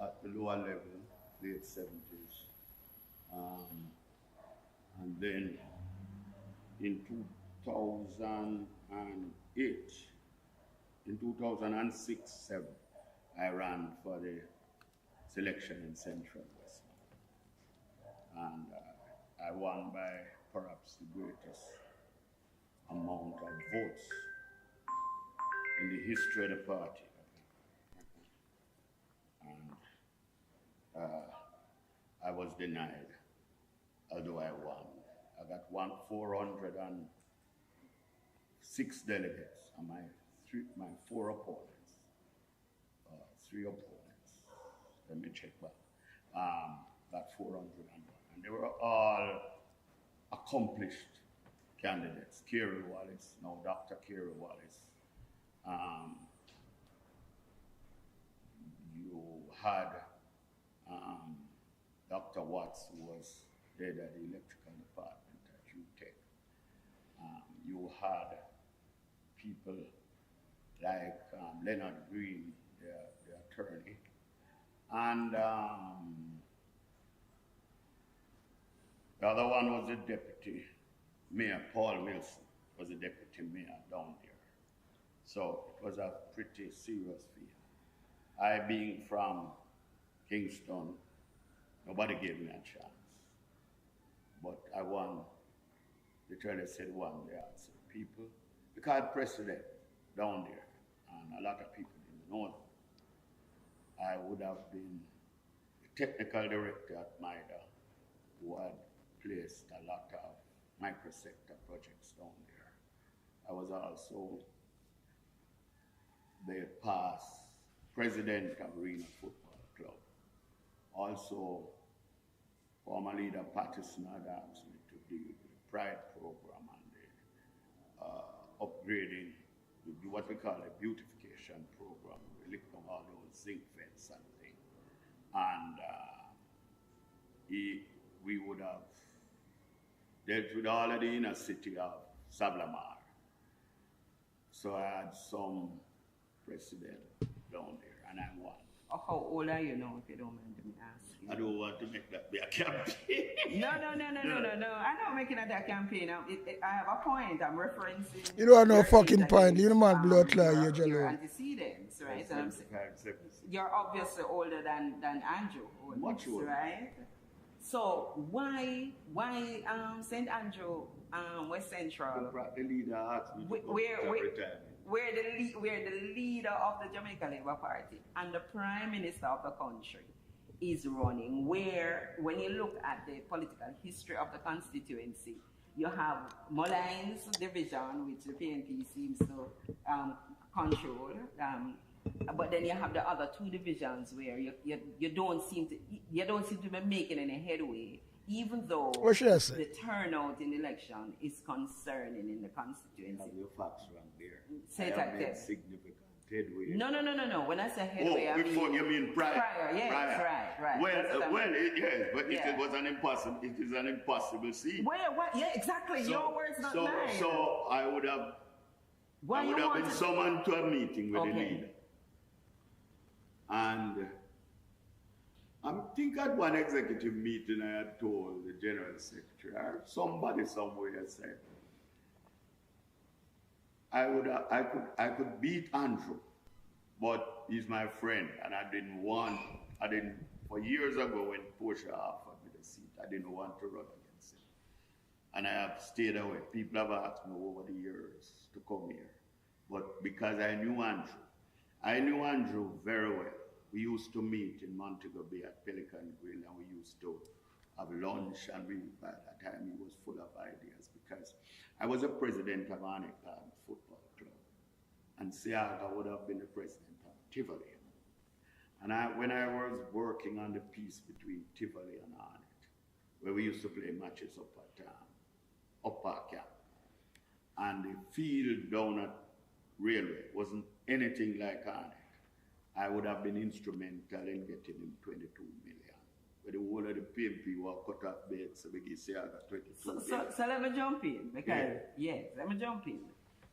At the lower level, late 70s. And then in 2008, in 2006-7, I ran for the selection in Central West. And I won by perhaps the greatest amount of votes in the history of the party. And I was denied, although I won. I got 406 delegates and my four opponents, three opponents, let me check back, got 401. And they were all accomplished candidates. Kerry Wallace, now Dr. Kerry Wallace. You had Dr. Watts, who was head of the electrical department at UTech. You had people like Leonard Green, the attorney, and the other one was the deputy mayor, Paul Wilson, was the deputy mayor down there. So it was a pretty serious field. I being from Kingston, nobody gave me a chance. But I won, literally said one, they asked people, because president down there, and a lot of people didn't know them. I would have been the technical director at MIDA, who had placed a lot of microsector projects down there. I was also the past president of Arena Football Club. Also, former leader Patterson had asked me to deal with the Pride program and the upgrading, what we call a beautification program flick on all those zinc fence and things. And we would have dealt with all of the inner city of Sablamar. So I had some president down there, and I won. How old are you now, if you don't mind me asking? I don't want to make that be a campaign. No. I'm not making that a campaign. I have a point. I'm referencing. You don't have no fucking that point. You is, don't man blood clot your here, Jalo. antecedents, right? And I'm saying, 76. you're obviously older than Andrew, Much older. right? So why St. Andrew, West Central? The leader asked me to come every time. We're the leader of the Jamaica Labour Party and the Prime Minister of the country is running, where when you look at the political history of the constituency, you have Mullines division, which the PNP seems to control, but then you have the other two divisions where you don't seem to be making any headway, even though the turnout in the election is concerning in the constituency. Have your facts wrong there. Say I that have made significant headway. No. When I say headway, I before mean you mean prior. Yes, right. Yes, but it was an impossible. It is an impossible seat. Yeah, exactly. So, your words, not mine. So I would have. I would have been summoned to a meeting with the leader, and I think at one executive meeting I had told the general secretary or somebody somewhere said I could beat Andrew, but he's my friend, and I didn't for years ago when Portia offered me the seat, I didn't want to run against him. And I have stayed away. People have asked me over the years to come here. But because I knew Andrew very well. We used to meet in Montego Bay at Pelican Grill, and we used to have lunch, and by that time he was full of ideas because I was a president of Arnica Football Club, and Seaga would have been the president of Tivoli. And when I was working on the piece between Tivoli and Arnett, where we used to play matches up Park Camp, and the field down at Railway wasn't anything like Arnett, I would have been instrumental in getting him 22 million. But the whole of the PMP were cut off beds, so we can say I got 22 million. So let me jump in, because, let me jump in.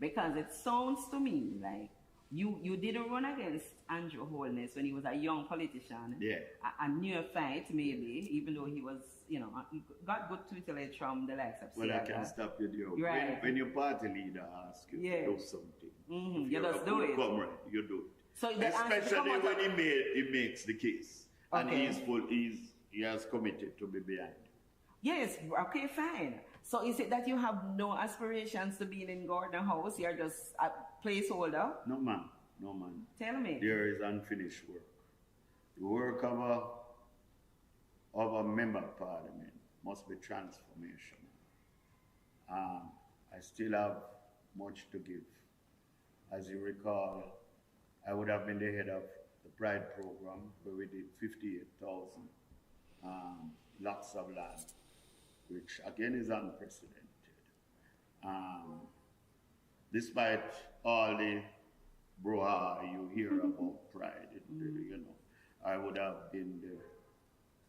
Because it sounds to me like you didn't run against Andrew Holness when he was a young politician. Yeah. A near fight, maybe, even though he was, he got good tutelage from the likes of Well, I can stop you there. Right. When your party leader asks you to do something, you just do it. Comrade, you do it. So especially when he makes the case, and he has committed to be behind. Yes, okay, fine. So is it that you have no aspirations to be in Gordon House? You're just a placeholder? No, man. Tell me. There is unfinished work. The work of a member of parliament must be transformational. I still have much to give. As you recall, I would have been the head of the Pride program, where we did 58,000 lots of land, which again is unprecedented. Despite all the brouhaha you hear about Pride, I would have been the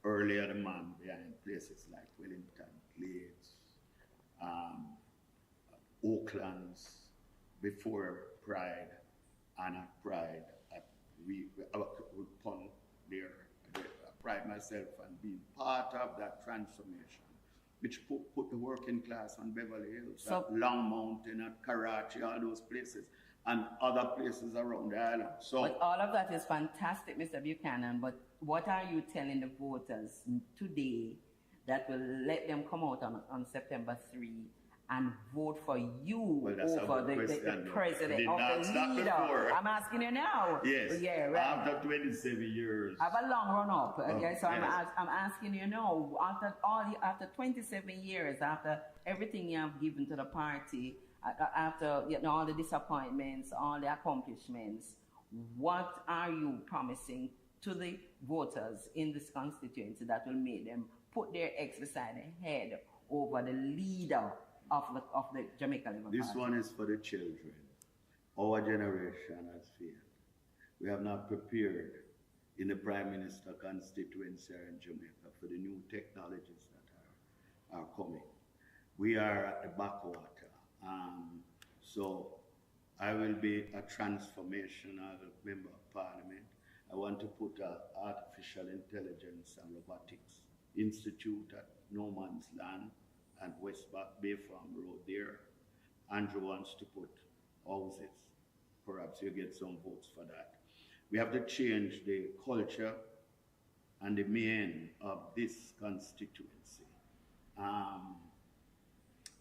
earlier the man behind places like Wellington, Glades, Oaklands, before Pride, and at Pride, we pun there, I pride myself and being part of that transformation, which put the working class on Beverly Hills, at Long Mountain, at Karachi, all those places, and other places around the island. But all of that is fantastic, Mr. Buchanan, but what are you telling the voters today that will let them come out on September 3 and vote for you over the president of the leader? I'm asking you now. Yes. Yeah, right. After 27 years. I have a long run up. So I'm asking you now. After 27 years, after everything you have given to the party, after all the disappointments, all the accomplishments, what are you promising to the voters in this constituency that will make them put their eggs beside their head over the leader of the Jamaica Labour Party? This one is for the children. Our generation has failed. we have not prepared in the Prime Minister constituency in Jamaica for the new technologies that are coming. We are at the backwater. So I will be a transformational member of parliament. I want to put an artificial intelligence and robotics institute at No Man's Land and West Bay Farm Road there. Andrew wants to put houses. Perhaps you get some votes for that. We have to change the culture and the mien of this constituency.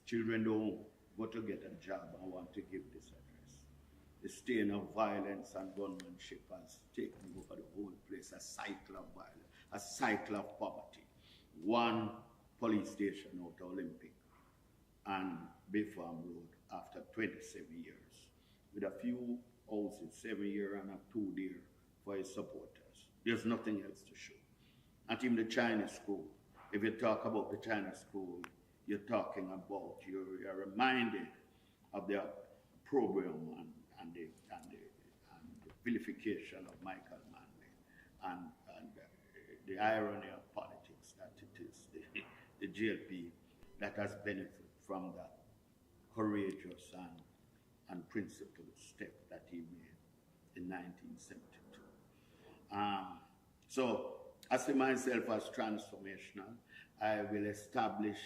Children don't go to get a job and want to give this address. The stain of violence and gunmanship has taken over the whole place, a cycle of violence, a cycle of poverty. One police station out of Olympic and Bay Farm Road after 27 years, with a few houses, 7 year and a 2 there for his supporters. There's nothing else to show. Not even the China school. If you talk about the China school, you're talking about, you're reminded of the program and the vilification of Michael Manley and the irony of politics that it is the GLP that has benefited from that courageous and principled step that he made in 1972. So I see myself as transformational. I will establish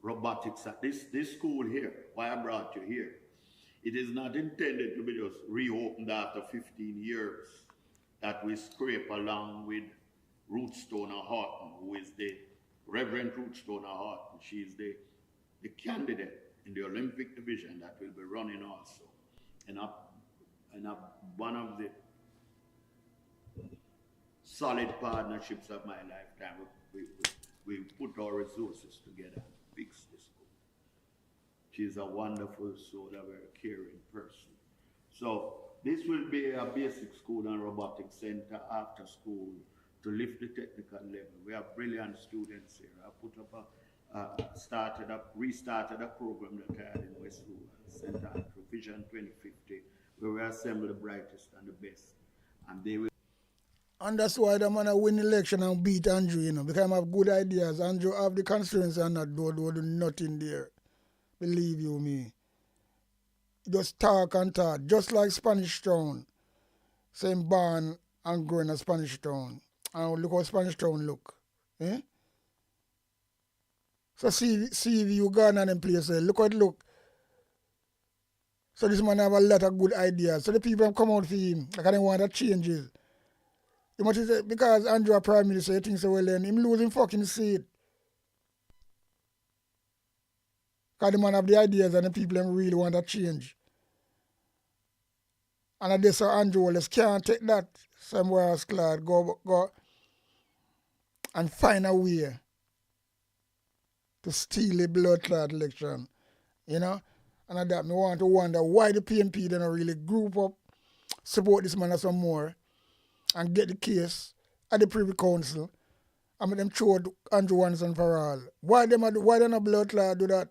robotics at this school here, why I brought you here. It is not intended to be just reopened after 15 years that we scrape along with Ruth Stoner Horton, who is the Reverend Ruth Stoner Horton. She is the candidate in the Olympic division that will be running also. And one of the solid partnerships of my lifetime, we put our resources together and fix this school. She's a wonderful soul, a very caring person. So this will be a basic school and robotics center after school to lift the technical level. We have brilliant students here. I put up restarted a program that I had in Westwood, St. Andrew, Vision 2050, where we assemble the brightest and the best. And they will. And that's why the man win election and beat Andrew, you know, because I have good ideas. Andrew have the constituency and not do nothing there. Believe you me. Just talk and talk, just like Spanish Town. Same born and growing a Spanish Town. And look how Spanish Town look. Eh? So see if you go on them places, look how it look. So this man have a lot of good ideas. So the people have come out for him. Like I don't want that changes. Because Andrew Prime Minister, he thinks well then him losing fucking seat. Because the man have the ideas and the people them really want that change. And I guess so Andrew just can't take that somewhere else, Claude, go and find a way to steal a blood clot election. You know? And at that, me want to wonder why the PNP don't really group up, support this man some more, and get the case at the Privy Council, and make them throw Andrew once and for all. Why they not blood clot do that?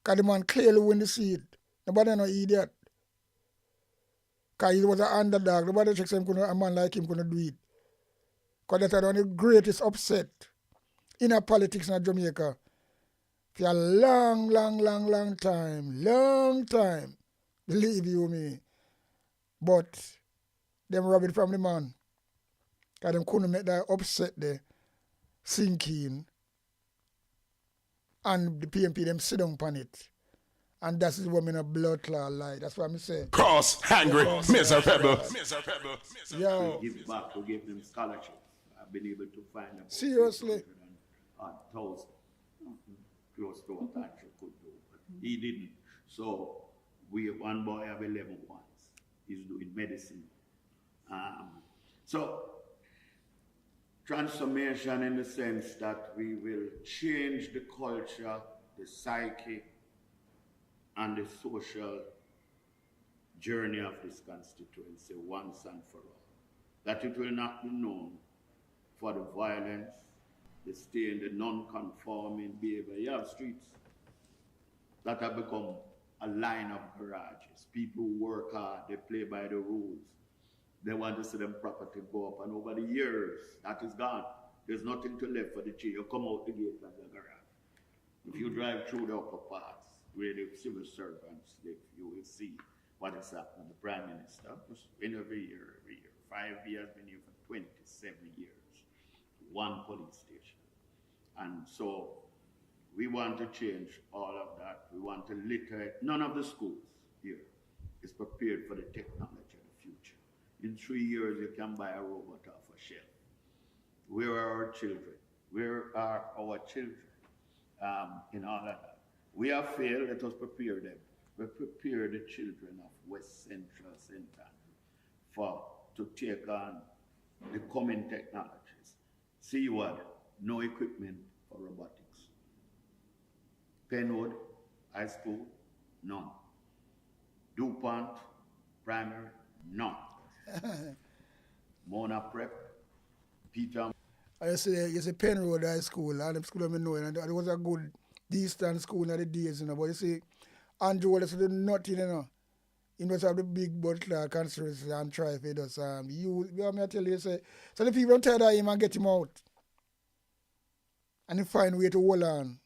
Because the man clearly win the seat. Nobody no idiot. Because he was an underdog. Nobody checks him, a man like him couldn't do it. Because that's one of the greatest upset in our politics in Jamaica. For a long time. Long time. Believe you me. But them rob it from the man. Because them couldn't make that upset there sink in. And the PNP them sit down on it. And that's what me a blood clot lie. That's what I say. Cross, hungry, miserable. Yo. We give back to give them scholarships. I've been able to find them. Seriously? 1,000. Close to what Andrew could do. But he didn't. So one boy have 11 ones. He's doing medicine. So transformation in the sense that we will change the culture, the psyche, and the social journey of this constituency once and for all. That it will not be known for the violence, the stay in the non-conforming behavior. You have streets that have become a line of garages. People who work hard, they play by the rules. They want to see them property go up, and over the years, that is gone. There's nothing to left for the chief. You come out the gate like the garage. If you drive through the upper parts where the civil servants live, you will see what is happening. The Prime Minister was in every year. 5 years, been here for 27 years. One police station. And so we want to change all of that. We want to literate. None of the schools here is prepared for the technology of the future. In 3 years, you can buy a robot off a shelf. Where are our children? Where are our children in all of that? We have failed. Let us prepare them. We prepare the children of West Central St. Andrew to take on the coming technologies. See what? No equipment for robotics. Penwood High School, none. DuPont Primary, none. Mona Prep, Peter. I say Penwood High School, and the school I know, and it was a good, decent school in the days, you know. But you see, Andrew was nothing, you know. He must have the big butler conspiracy and try for us. You know, I tell you, say, so the people tell him and get him out. And he find a way to hold on.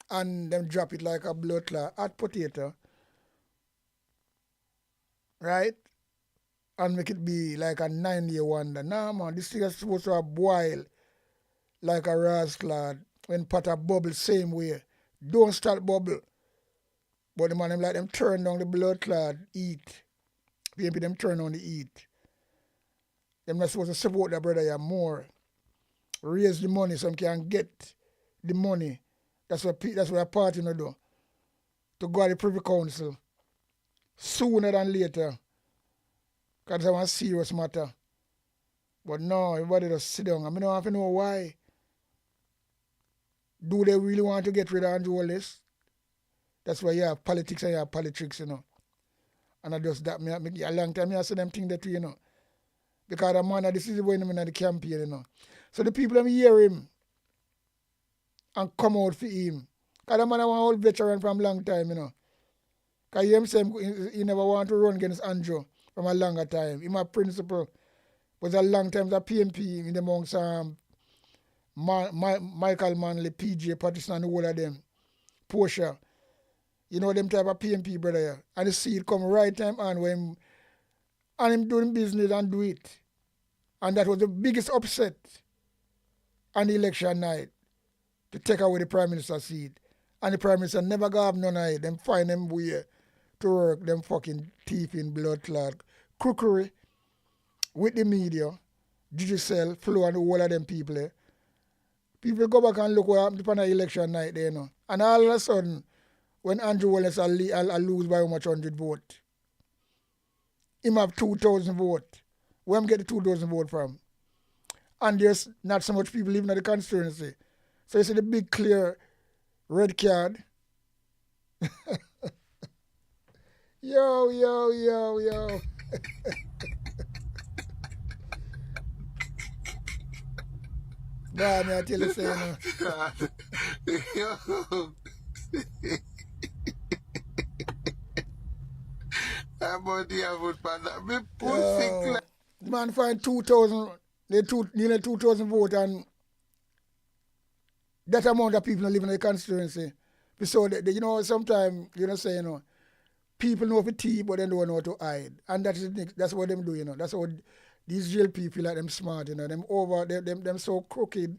And them drop it like a blood clot, hot potato. Right? And make it be like a 9-year wonder. Nah, man, this thing is supposed to have boil like a rascal when pot a bubble same way. Don't start bubble. But the man, them like them turn down the blood clot, eat. Maybe them turn on the eat. Them not supposed to support the brother here more. Raise the money so they can get the money. That's what a party no do. To go to the Privy Council sooner than later. Because it's a serious matter. But no, everybody just sit down. I don't have to know why. Do they really want to get rid of Andrew Wallace? That's why you have politics and you have politics, you know. And I just that a long time I say them things that you know. Because the man this is when him in the campaign, you know. So the people them hear him and come out for him. Because the man a one old veteran from a long time, you know. Because he never want to run against Andrew from a longer time. He my principal was a long time as a PMP in the amongst Michael Manley, PJ, Patterson and all of them. Portia. You know them type of PMP brother here. And you see it come right time on when him doing business and do it. And that was the biggest upset on the election night to take away the Prime Minister's seat. And the Prime Minister never got none of it. Them find them way to work, them fucking thief in blood clot. Crookery with the media, digital, flow and all of them people. Eh. People go back and look what happened on the election night there, you know. And all of a sudden, when Andrew Wallace will lose by how much 100 votes. Him have 2,000 votes. Where him get the 2,000 votes from? And there's not so much people living in the constituency. So you see the big clear red card. Yo. Nah, me I tell you say Yo. Somebody have vote for that. Me pussy. The man find 2,000, nearly 2,000 votes, and that amount of people living in the constituency. So, you know, sometimes, you know, say, you know, people know for tea, but they don't know how to hide. And that's what them do, you know. That's what these real people, like them smart, you know, them so crooked,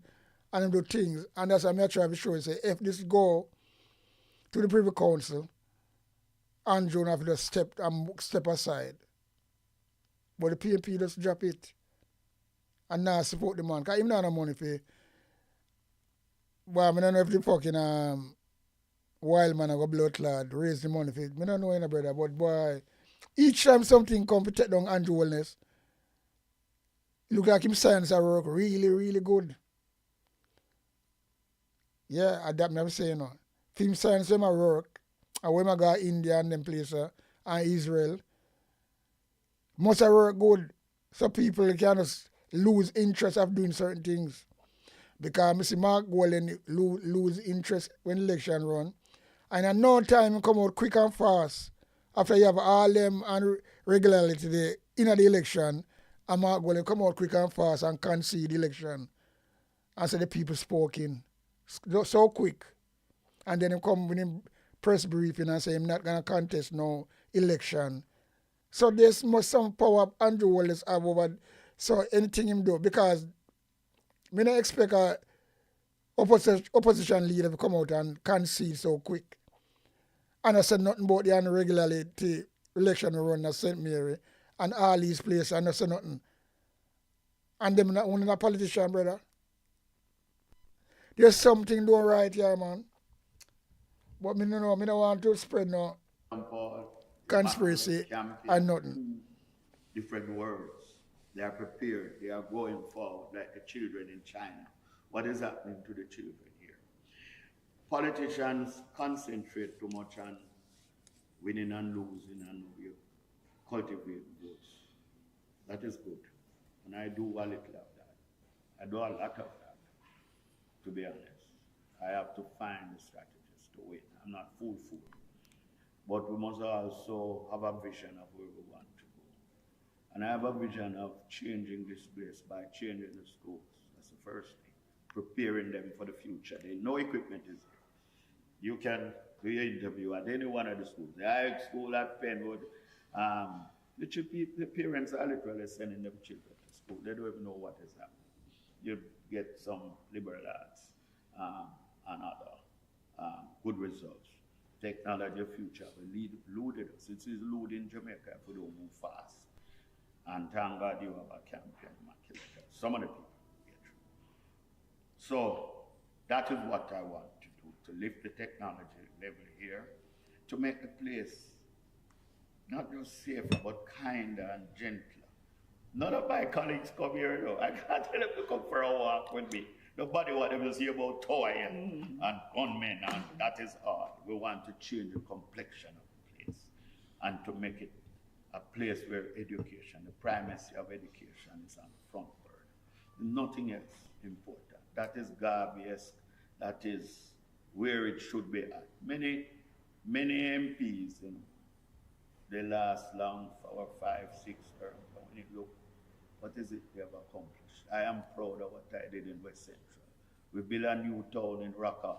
and them do things. And that's what I try to show you, say, if this go to the Privy Council, Andrew have to step aside. But the PMP just drop it. And now support the man. Because he don't have no money for. Well, I don't know if the fucking wild man have got blood clot, raise the money for it. I don't know any brother, but boy, each time something come to take down Andrew Wellness, it look like him science at work really, really good. Yeah, I that me say, you know. Film science when I work, and when I go to India and them places, and Israel, must I work good so people can just lose interest of doing certain things. Because I see Mark Golden lose interest when election run. And at no time come out quick and fast after you have all them and regularly today in the election, I'm going to come out quick and fast and concede the election. And say the people spoken so quick. And then he come with him press briefing and say I'm not going to contest no election. So there's some power Andrew Wallace have over so anything him do, because me not expect a opposition leader to come out and concede so quick. And I said nothing about the irregularity election run at St. Mary and all these places, and I said nothing. And them not only a politician, brother. There's something doing right here, man. But me no know, me don't want to spread no conspiracy and nothing. Different words. They are prepared. They are going forward like the children in China. What is happening to the children here? Politicians concentrate too much on winning and losing, and you cultivate votes. That is good. And I do a little of that. I do a lot of that, to be honest. I have to find the strategies to win. I'm not fool. But we must also have a vision of where we want to go. And I have a vision of changing this place by changing the schools. That's the first thing. Preparing them for the future. No equipment is there. You can do your interview at any one of the schools. The high school at Penwood, the parents are literally sending them children to school. They don't even know what is happening. You get some liberal arts and other good results. Technology future will looted us. It is looting Jamaica if we don't move fast. And thank God you have a campaign. Some of the people get through. So that is what I want to do, to lift the technology level here, to make the place not just safer, but kinder and gentler. None of my colleagues come here, though. I can't tell them to come for a walk with me. Nobody wants to see about toy and gunmen, and that is hard. We want to change the complexion of the place and to make it a place where education, the primacy of education is on the front burner. Nothing else important. That is Garvey-esque. That is where it should be at. Many MPs, they last long for 5, 6 terms. When you look, what is it they have accomplished? I am proud of what I did in West Central. We built a new town in Rockall.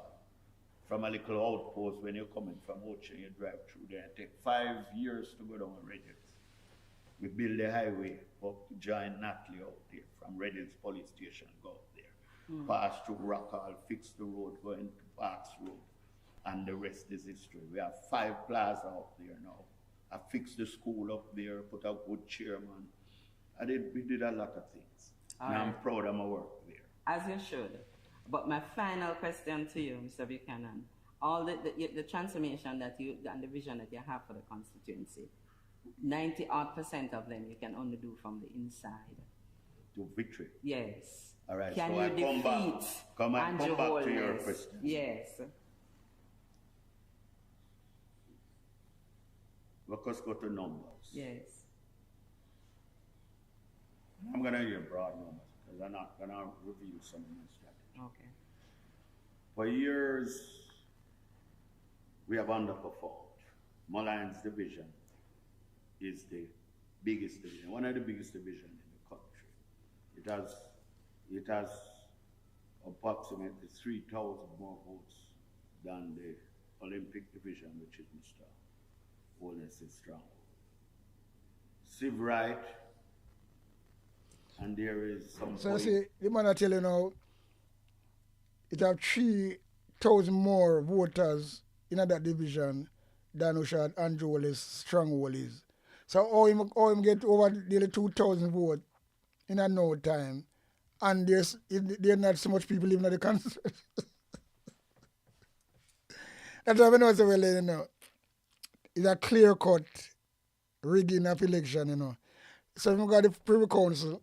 From a little outpost, when you're coming from Ocean, you drive through there. It takes 5 years to go down Redditch. We built the highway up to join Natley out there, from Redditch police station, go up there. Pass through Rockall, fix the road, go into Parks Road, and the rest is history. We have 5 plazas out there now. I fixed the school up there, put a good chairman. We did a lot of things. And I'm proud of my work there. As you should. But my final question to you, Mr. Buchanan, all the transformation that you, and the vision that you have for the constituency, 90% of them you can only do from the inside. To victory? Yes. All right, can so you defeat come back to your Holness? question. Yes. Let's go to numbers. Yes. I'm going to hear broad numbers because I'm not going to reveal some of my strategy. Okay. For years, we have underperformed. Mullines division is the biggest division, one of the biggest divisions in the country. It has approximately 3,000 more votes than the Olympic division, which is Mr. Holness' stronghold. Civ right, and there is some. So you see, the man I tell you now, it have 3,000 more voters in that division than Ushad Andrew Wallace stronghold is. So how him get over nearly 2,000 votes in a no time, and there's not so much people living at the council. That's what I know so well, you know. It's a clear-cut rigging of election, you know. So if you got the Privy Council,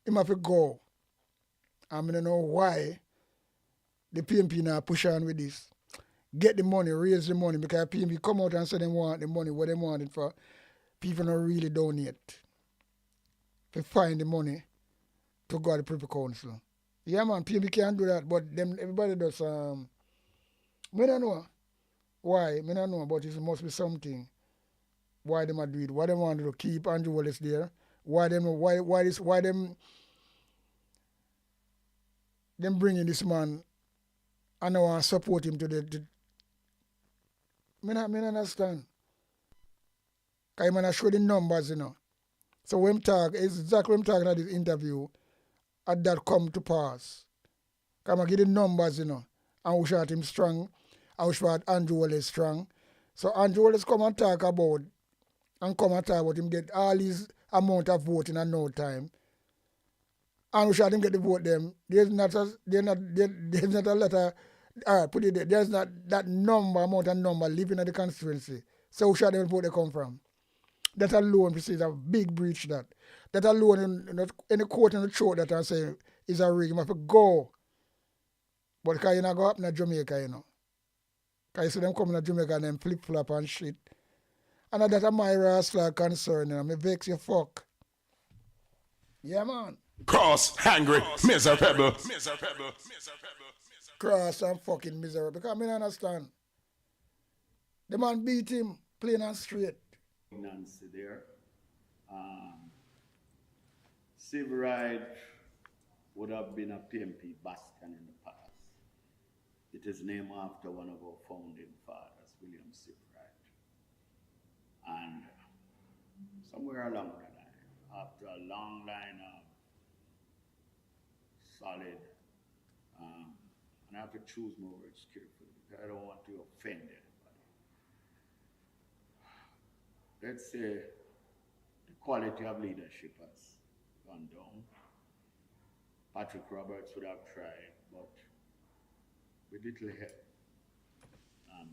he have to go. I don't know why the PMP now push on with this. Get the money, raise the money, because PMP come out and say they want the money, what they want it for. People not really donate to find the money to go to the Privy Council. Yeah, man, PMP can't do that, but them everybody does. I don't know why, I don't know, but it must be something Why them a do it? Why them want to keep Andrew Wallace there? Why them bringing this man and I want to support him to the me not understand. Because I'm show the numbers, you know. So when talk, it's exactly when I'm talking at this interview, at that come to pass. Because I give the numbers, you know. And we shot him strong. And we shot Andrew Wallace strong. So Andrew Wallace come and talk about him get all his amount of voting in no time. And we shot him get the vote them. There's not a letter, put it there, there's not that amount of number living in the constituency. So we shot them vote they come from. That alone is a big breach that. That alone in the court in the throat that I say is a rig. You have to go. But because you not go up in Jamaica, you know. Because you see them coming to Jamaica and them flip-flop and shit. And that's my rascal concern, you know. Me vex you fuck. Yeah, man. Cross, hungry, miserable. Cross and fucking miserable. Because I don't understand. The man beat him plain and straight. Nancy there. Civil rights would have been a PMP bastion in the past. It is named after one of our founding fathers, William Civil Right. And somewhere along the line, after a long line of solid, and I have to choose my words carefully because I don't want to offend anybody. Let's say the quality of leadership has gone down. Patrick Roberts would have tried, but with little help.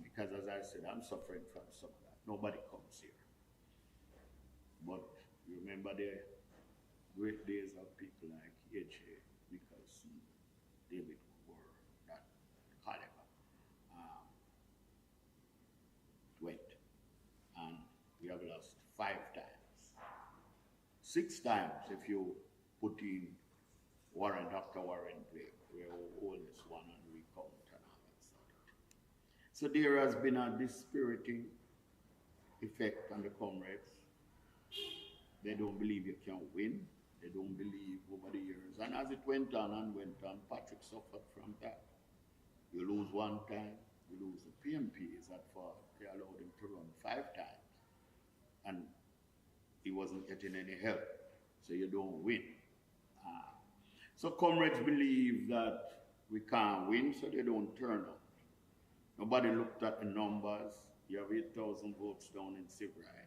Because as I said, I'm suffering from some of that. Nobody comes here. But you remember the great days of people like A.J. Nicholson, David Moore, that caliber went. And we have lost 5 times. 6 times if you put in Warren, Dr. Warren Blake, we're oldest one and we count and all that stuff. So there has been a dispiriting effect on the comrades. They don't believe you can win. They don't believe over the years. And as it went on, Patrick suffered from that. You lose 1 time, you lose the PMP is at fault. They allowed him to run 5 times. And he wasn't getting any help. So you don't win. So comrades believe that we can't win, so they don't turn out. Nobody looked at the numbers. You have 8,000 votes down in Sivrai.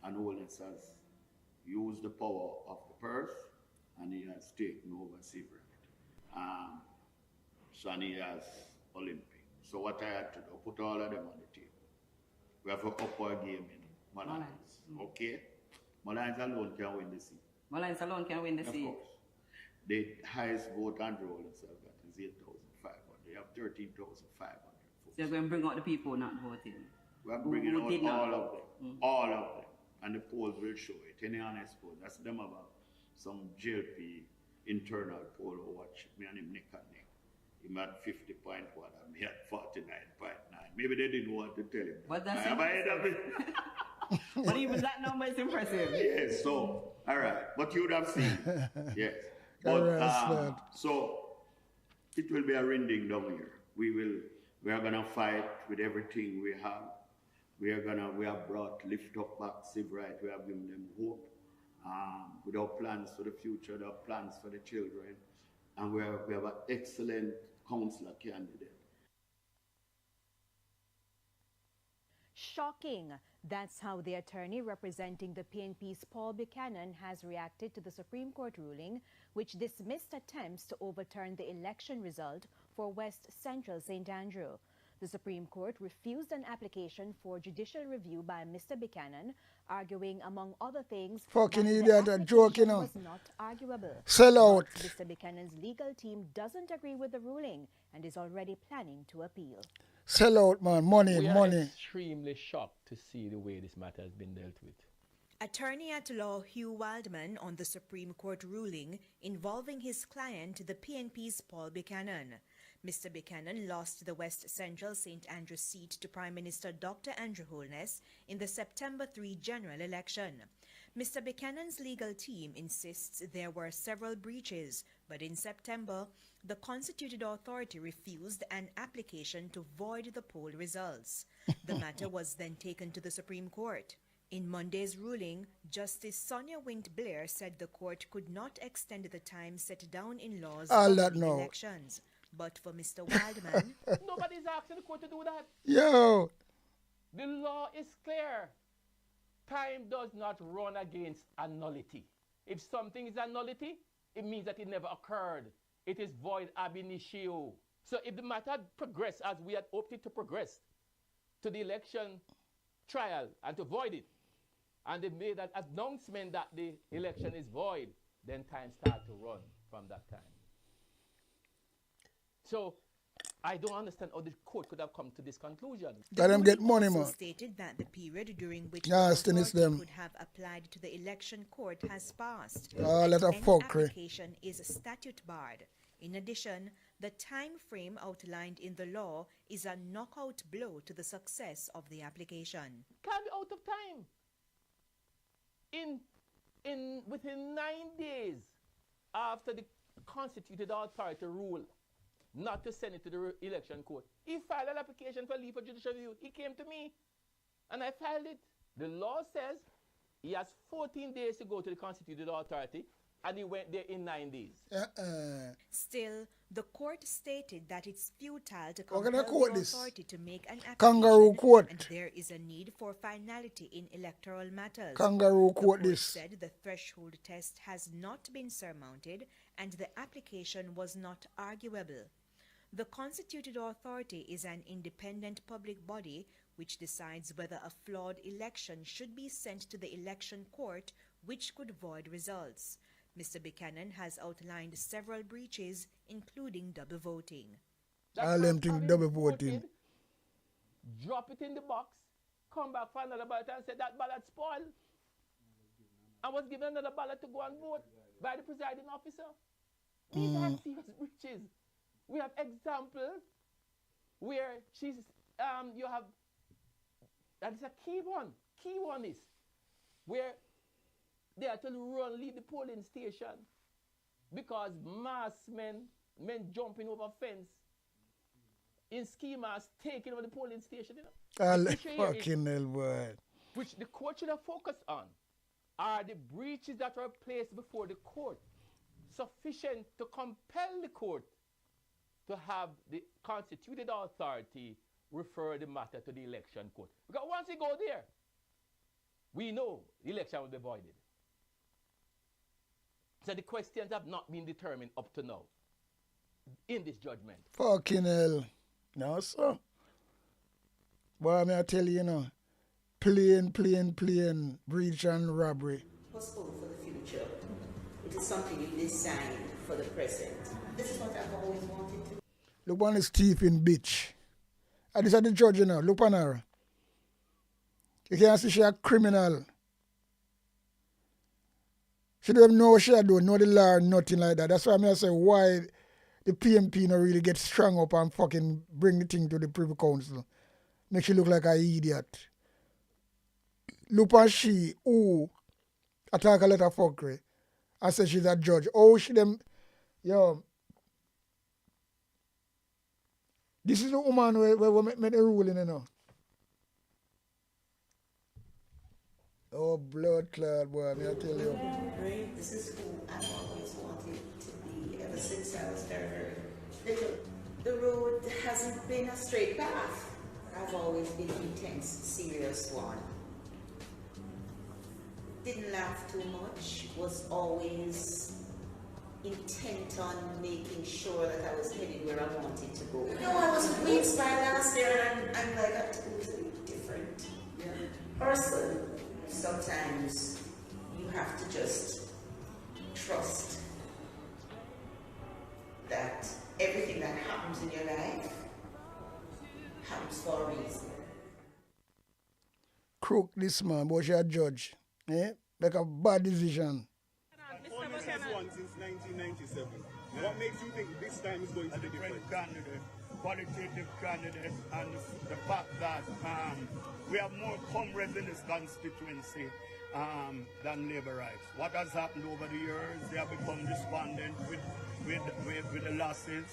And Wallace has used the power of the purse, and he has taken over Sivrai. So and he has Olympic. So what I had to do, put all of them on the table. We have to up our game in Malines. Okay? Malines alone can win the seat. Malines alone can win the seat. Of course. The highest vote Andrew Wallace has got is 8,500. They have 13,500 votes. So you're going to bring out the people not voting? We are bringing out all of them. All of them. And the polls will show it. Any honest poll. That's them about some JLP internal poll who watch me and him neck and neck. Him at 50.1 and me at 49.9. Maybe they didn't want to tell him. But that's impressive. But even that number is impressive. Yes, so, all right. But you would have seen. Yes. But, so it will be a rending down here. We are gonna fight with everything we have. We have brought lift up back Civ Right. We have given them hope. With our plans for the future, our plans for the children, and we have an excellent councillor candidate. Shocking. That's how the attorney representing the PNP's Paul Buchanan has reacted to the Supreme Court ruling, which dismissed attempts to overturn the election result for West Central St. Andrew. The Supreme Court refused an application for judicial review by Mr. Buchanan, arguing, among other things, fucking that idiot, the a joke, you know. was not arguable. Sell out. But Mr. Buchanan's legal team doesn't agree with the ruling and is already planning to appeal. Sell out, man. Money. We are extremely shocked to see the way this matter has been dealt with. Attorney at law Hugh Wildman on the Supreme Court ruling involving his client, the PNP's Paul Buchanan. Mr. Buchanan lost the West Central St. Andrews seat to Prime Minister Dr. Andrew Holness in the September 3 general election. Mr. Buchanan's legal team insists there were several breaches, but in September, the constituted authority refused an application to void the poll results. The matter was then taken to the Supreme Court. In Monday's ruling, Justice Sonia Wint Blair said the court could not extend the time set down in laws governing elections. But for Mr. Wildman, nobody's asking the court to do that. Yo! The law is clear. Time does not run against a nullity. If something is a nullity, it means that it never occurred. It is void ab initio. So if the matter had progressed as we had hoped it to progress to the election trial and to void it, and they made that announcement that the election is void, then time started to run from that time. So I don't understand how the court could have come to this conclusion. Let them get money, also man. stated that the period during which Yeah, the still is authority them. could have applied to the election court has passed. Let her Any fuck, Ray. application is statute barred. In addition, the time frame outlined in the law is a knockout blow to the success of the application. Can't be out of time. Within 9 days after the constituted authority rule not to send it to the election court, he filed an application for leave for judicial review. He came to me and I filed it. The law says he has 14 days to go to the constituted authority, and he went there in 9 days. Still, the court stated that it's futile to We're compel gonna court the this. authority to make an application, Kangaroo court. and there is a need for finality in electoral matters. Kangaroo court The court this. said the threshold test has not been surmounted and the application was not arguable. The constituted authority is an independent public body which decides whether a flawed election should be sent to the election court, which could void results. Mr. Buchanan has outlined several breaches, including double voting. All them things double voting. Drop it in the box, come back for another ballot and say that ballot spoiled. I was given another ballot to go and vote by the presiding officer. These are serious breaches. We have examples where you have, that is a key one. Key one is where they had to leave the polling station because men jumping over fence in schemas taking over the polling station. You know? All fucking hell, boy. Which the court should have focused on are the breaches that were placed before the court sufficient to compel the court to have the constituted authority refer the matter to the election court. Because once you go there, we know the election will be voided. So the questions have not been determined up to now in this judgment. Fucking hell. No, sir. Boy, may I tell you, you know, plain breach and robbery. Postpone for the future. It is something you design for the present. This is what I've always wanted to do. Look on this thieving bitch. And this is the judge, you know. Look on her. You can't see she a criminal. She don't know what she a do, know the law or nothing like that. That's why I say why the PMP not really get strung up and fucking bring the thing to the Privy Council. Make she look like an idiot. Look on she who attack a lot of fuckery and say she's a judge. Oh, she them, yo. This is the woman where we made the ruling, you know. Oh, blood clot, boy, may I tell you. Right? This is who I've always wanted to be ever since I was very, very little. The road hasn't been a straight path. I've always been an intense, serious one. Didn't laugh too much, was always intent on making sure that I was headed where I wanted to go. No, I was with by last year and I'm like a totally different person. Sometimes you have to just trust that everything that happens in your life happens for a reason. Crook this man, but she a judge. Make a bad decision. Only since 1997. What makes you think this time is going to be different? Candidate, qualitative candidate, and the fact that we have more comrades in this constituency than labor rights. What has happened over the years, they have become despondent with the losses.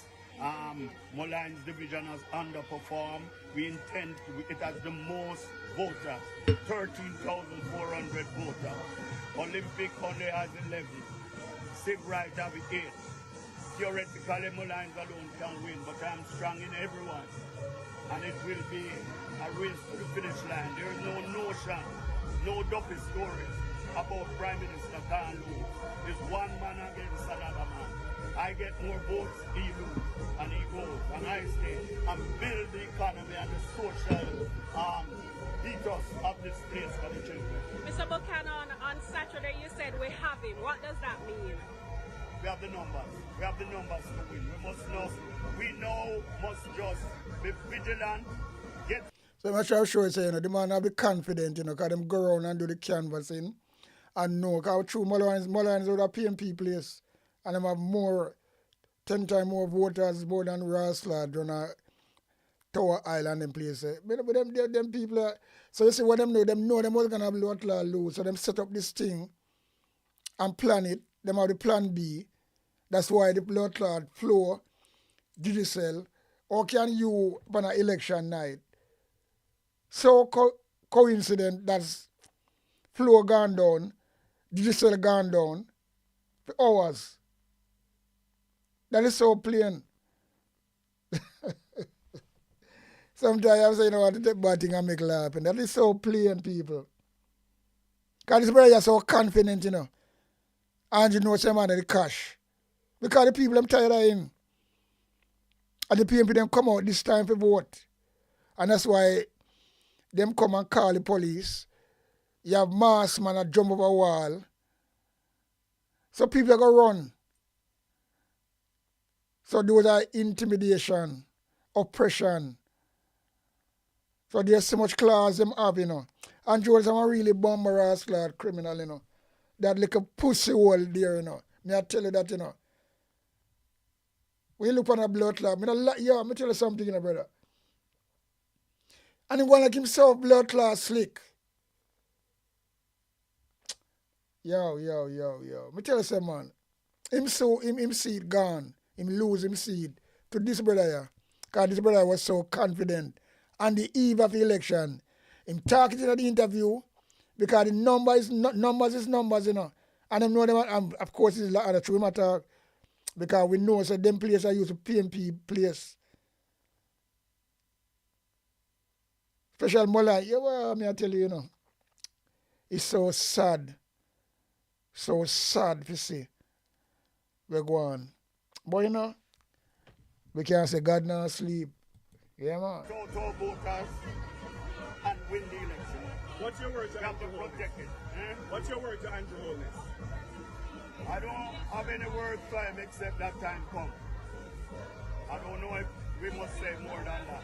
Mullines division has underperformed. It has the most voters, 13,400 voters. Olympic only has 11. Civil rights have 8. Theoretically, Mullines alone can win, but I'm strong in everyone. And it will be a race to the finish line. There is no notion, no dopey stories about Prime Minister can't lose. It's one man against another man. I get more votes, he loses, and he goes, and I stay, and build the economy and the social ethos of this place for the children. Mr. Buchanan, on Saturday you said we have him. What does that mean? We have the numbers. We have the numbers to win. We must just be vigilant. So I'm sure say, the man have be confident, because them go around and do the canvassing and know, because true Mullines would have PNP place and them have 10 times more voters more than Rosslad on a Tower Island and place. But them people so you see what them know them was gonna have Lotla lose. So them set up this thing and plan it. Them have the plan B. That's why the Lotla flow, Digicel, or can you on an election night? So coincident that's flow gone down, Digicel gone down for hours. That is so plain. Sometimes I say, what to take bad thing and make laugh. And that is so plain, people. Because this brother is so confident, And you know some man of the cash. Because the people them tired of him. And the people them come out this time for vote. And that's why them come and call the police. You have mass man that jump over a wall. So people go run. So those are intimidation, oppression. So there's so much class them have, And Joel's a really bomber clad criminal, That little pussy hole there, Me I tell you that, When you look on a blood clot, me tell you something, brother. And he want like himself blood clot slick. Yo. Me tell you something, man. Him seed gone. Him lose him seed to this brother here. Because this brother was so confident. On the eve of the election, him talking in the interview because the numbers is numbers, And them know them, and of course it's like the true matter because we know so them places are used to PNP place. Special Mullah, me I tell you, It's so sad. So sad to see. We go on. But we can't say God not sleep. Yeah, man. Total voters and win the election. What's your word to Andrew Holness? What's your word to Andrew Holness? I don't have any words to him except that time come. I don't know if we must say more than that.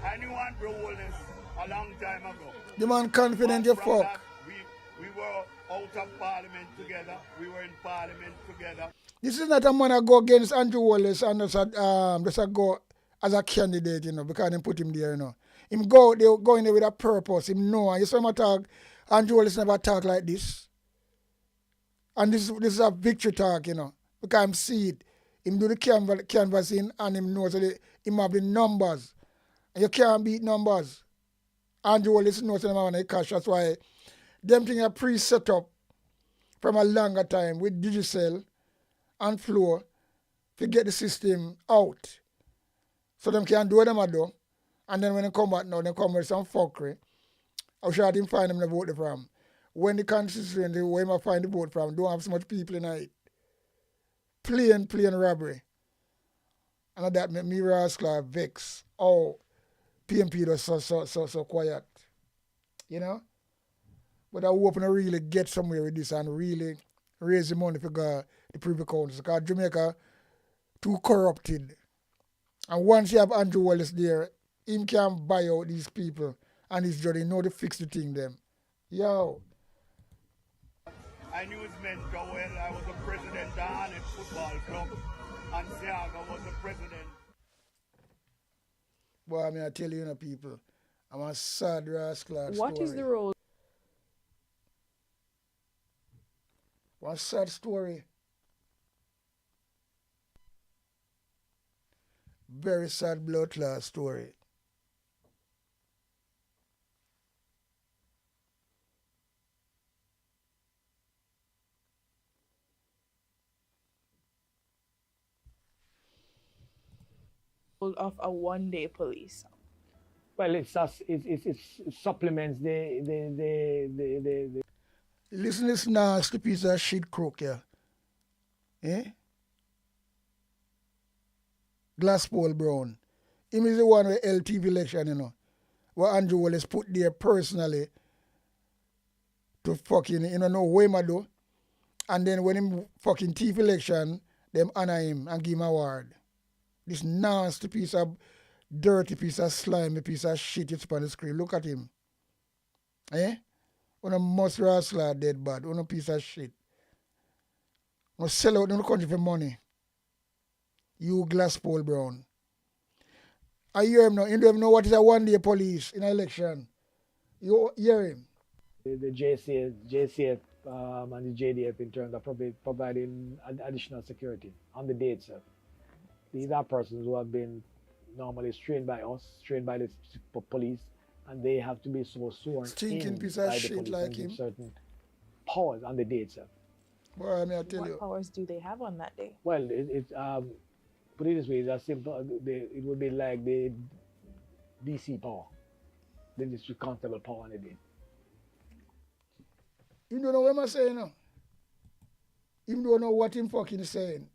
I knew Andrew Holness a long time ago. The man confident you fuck. That, we were out of parliament together. We were in parliament together. This is not a man that go against Andrew Wallace and just go as a candidate, because they put him there, Him they go in there with a purpose. Him know. And you saw him talk, Andrew Wallace never talk like this. And this is a victory talk, because him see it. Him do the canvassing and him knows that him have the numbers. And you can't beat numbers. Andrew Wallace knows that him have the cash. That's why them things are pre-set up from a longer time with Digicel and Flow to get the system out. So them can do what them do. And then when they come back now, they come with some fuckery. How should him find them the vote from? When the constituency where him find the vote from, don't have so much people in it. Plain robbery. And that make me rascal vex. Oh, PNP was so quiet. But I hope to really get somewhere with this and really raise the money for the Privy Council. Because Jamaica too corrupted. And once you have Andrew Wallace there, him can buy out these people and his judge, know to fix the thing them. Yo. I knew his mentor well. I was a president down at football club. and Ziaga was the president. Boy, I mean, I tell you, people, I'm a sad rascal story. What is the role? One sad story. Very sad blood clot story. Of a one-day police? Well, it supplements the Listen, this nasty piece of shit crook here. Eh? Glasspole Brown. Him is the one with LTV election, you know. What Andrew Wallace put there personally to fucking, know what him do. And then when him fucking TV election, them honor him and give him award. This nasty piece of dirty piece of slimy piece of shit it's on the screen. Look at him. Eh? When a must rascal dead bad. When a piece of shit. When sell out in the country for money. You Glasspole Brown. I hear him now. You don't even know what is a one-day police in an election. You hear him? The JCF and the JDF in terms of providing additional security on the day itself. These are persons who have been normally trained by us, trained by the police, and they have to be so sworn Stinking in piece by of the shit police like and give him. certain powers on the day itself. Boy, I mean, I tell What you. powers do they have on that day? Well, put it this way, it's as simple. It would be like the DC power, the district constable power on the day. You don't know what I'm saying now. You don't know what him fucking saying.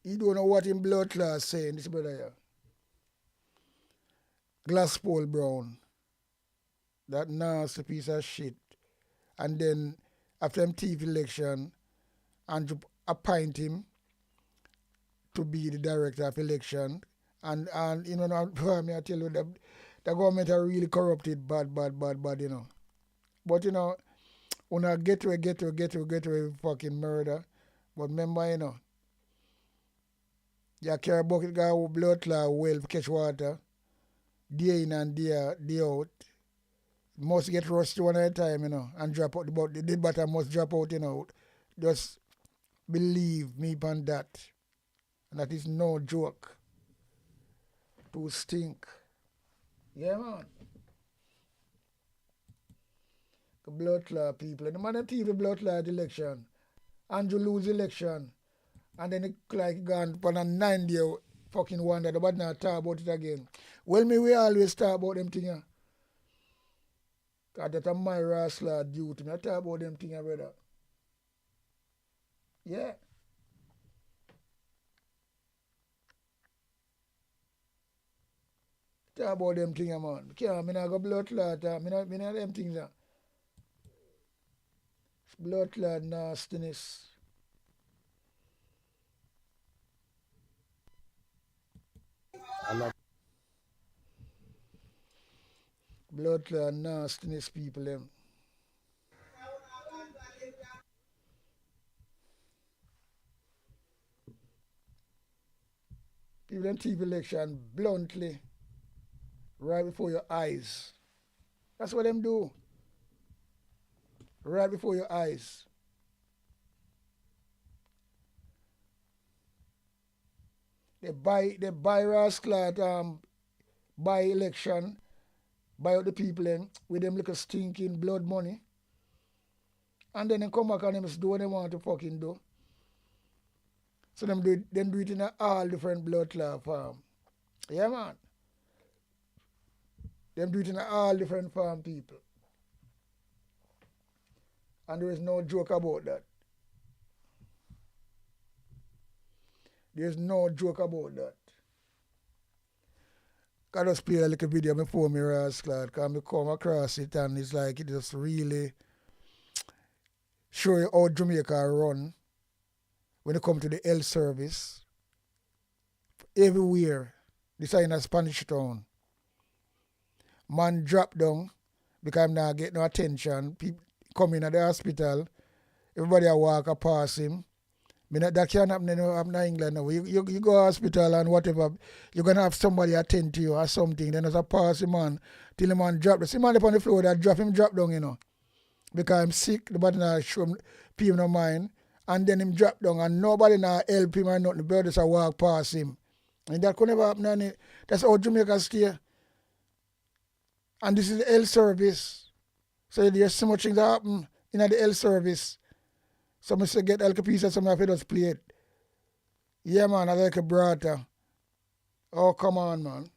You don't know what him blood class saying, this brother here. Glasspole Brown. That nasty piece of shit. And then after them TV election, Andrew appoint him to be the director of election. And you know, now, me I tell you, the government are really corrupted, bad, you know. But you know, when I get to fucking murder. But remember, you know, you carry a bucket guy with blood clot well to catch water, day in and day out. Must get rusty one at a time, you know, and drop out the bottom must drop out, you know. Just believe me upon that. And that is no joke. To stink. Yeah, man. The blood clot people. And the man that TV blood clot election. Andrew lose election. And then it like gone for a 9-day fucking wonder. But not talk about it again. Well, me we always talk about them things. Yeah. Cause that's my rascal duty. I talk about them things, brother. Yeah. Talk about them things, man. I not go blood clot. I not them things. Blood clot nastiness. Blood clot nastiness people them. People in TV election bluntly right before your eyes. That's what them do. Right before your eyes. They buy rascal buy election, buy out the people them with them little stinking blood money. And then they come back and them do what they want to fucking do. So them do it in all different blood clot form. Yeah, man. Them do it in all different form, people. And there is no joke about that. There's no joke about that. I just play a little video before me, rascal, because I come across it and it's like it just really show you how Jamaica run when it comes to the health service. Everywhere. This is in a Spanish town. Man drop down because I'm not getting no attention. People come in at the hospital. Everybody a walk past him. That can't happen in England now. You go to hospital and whatever, you're going to have somebody attend to you or something. Then there's a pass the man till the man drop. See man up on the floor that drop him drop down, you know. Because I'm sick, the body not show him, people no mind. And then him drop down and nobody not help him or nothing. The bird just walk past him. And that could never happen. That's how Jamaica stay. And this is the health service. So there's so much things that happen in the health service. Some say get like a piece of some of it just play it. Yeah man, I like a brother. Oh come on man.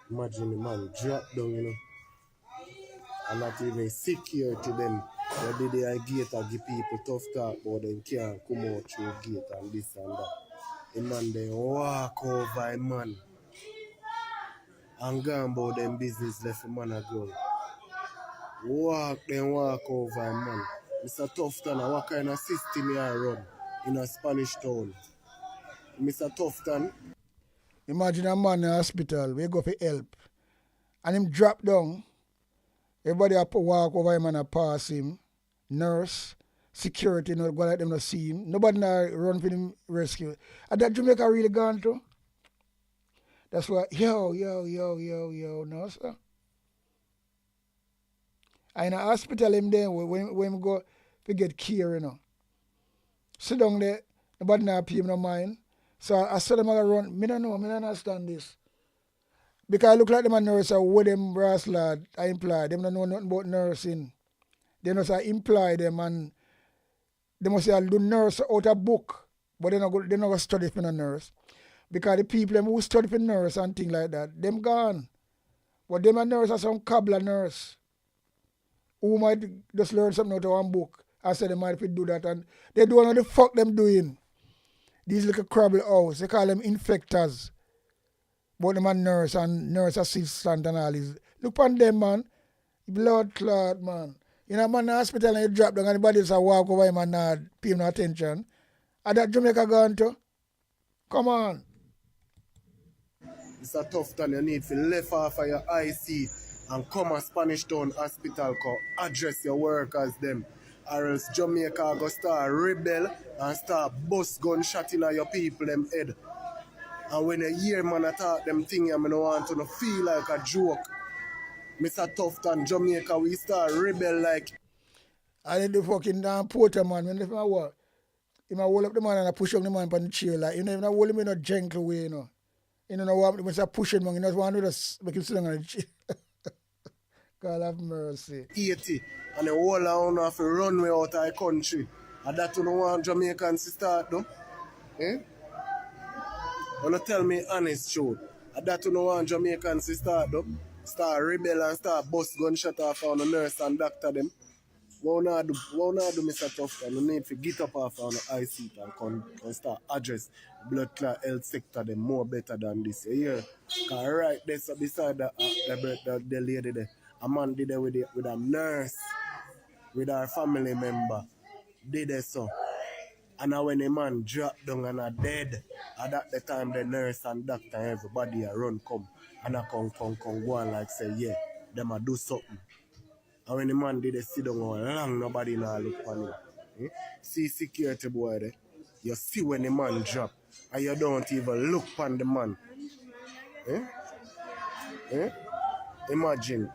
Imagine the man drop down, you know. And not even secure to them. They did the gate and give people tough talk but them can't come out through gate and this and that. The man they walk over a man. And go about them business left a man a ground. Walk over a man. Mr. Tufton, what kind of system you run in a Spanish town? Mr. Tufton. Imagine a man in the hospital, we go for help. And him drop down. Everybody have to walk over him and pass him. Nurse, security, no go let them not see him. Nobody not run for him rescue. And that Jamaica really gone to? That's why, yo, no sir. And in the hospital him there, when go to get care, you know. Sit down there, nobody not pay him no mind. So I saw them run. Me don't know, me don't understand this. Because I look like them a nurse with them brass lad, I imply. Them don't know nothing about nursing. They must imply them and they must say do nurse out a book. But they not go study for a nurse. Because the people them who study for nurse and things like that, them gone. But them a nurse are some cobbler nurse. Who might just learn something out of one book. I said they might do that and they don't know what the fuck them doing. These little crabble house, they call them infectors. But them a nurse and nurse assistant and all this. Look on them, man. Blood clot, man. You know, man in the hospital and you drop down and the body just walk over him and not pay him no attention. And that Jamaica gone to? Come on. It's a tough time. You need to left off of your IC and come to Spanish Town Hospital to address your workers them. Or else Jamaica go start rebel and start bust gunshot in your people them head. And when you hear man attack them thing, I don't want to feel like a joke. Mr. Tufton, Jamaica, we start rebel like. I did the fucking damn porter man. When they my what? He might hold up the man and I push up the man on the chair like, you know, even hold him in a gentle way, you know. You know what? When I push him, you know, want to just make him sit down on the chair. God have mercy. 80 and the whole of have to run way out of the country. And that you don't want Jamaicans to start though? Eh? You don't tell me honest truth. And that you don't want Jamaicans to start though? Start rebel and start bust gunshot off on the nurse and doctor them. What not do, Mr. Tufton? You need to get up off on the IC and start address blood clot health sector them more better than this. You hear? Because right there so beside the lady there, a man did it with a nurse, with our family member. Did it so. And now when the man drop down and are dead, at that the time the nurse and doctor everybody a run come. And I come go and like say, yeah, them a do something. And when the man did it sit down long, nobody now look on him. Eh? See security boy there. You see when the man drop, and you don't even look on the man. Eh? Eh? Imagine.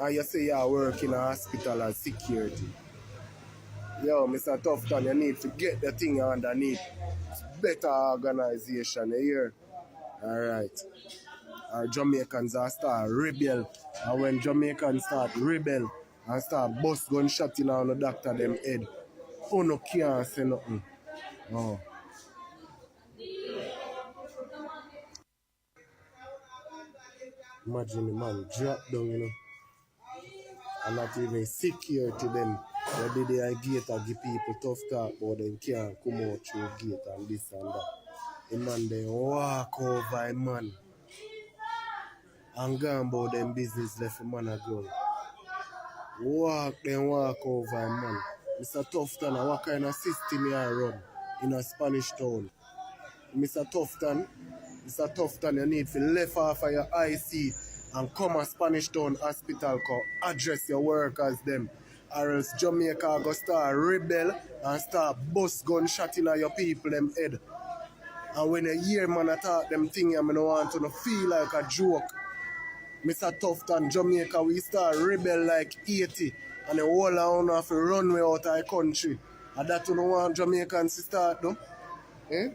And you say you work in a hospital as security. Yo, Mr. Tufton, you need to get the thing underneath. Better organization, you hear? Alright. Our Jamaicans are start rebel. And when Jamaicans start rebel and start bust gunshot in on the doctor them head, who no can't say nothing. Oh. Imagine the man drop down, you know. And not even secure to them. They did the gate and give people tough talk, but they can't come out through gate and this and that. The man they walk over a man and go about them business left a man a ground. Walk over a man. Mr. Tufton, what kind of system you run in a Spanish town? Mr. Tufton, It's a tough time. You need to left off of your IC and come a Spanish Town Hospital, address your workers them. Or else Jamaica go start rebel and start bust gunshot in your people them head. And when you hear man attack them thing, I don't want to feel like a joke. Mr. Tufton, Jamaica, we start rebel like 80 and the whole of have to run way out of the country. And that you don't want Jamaicans to start, no? Eh?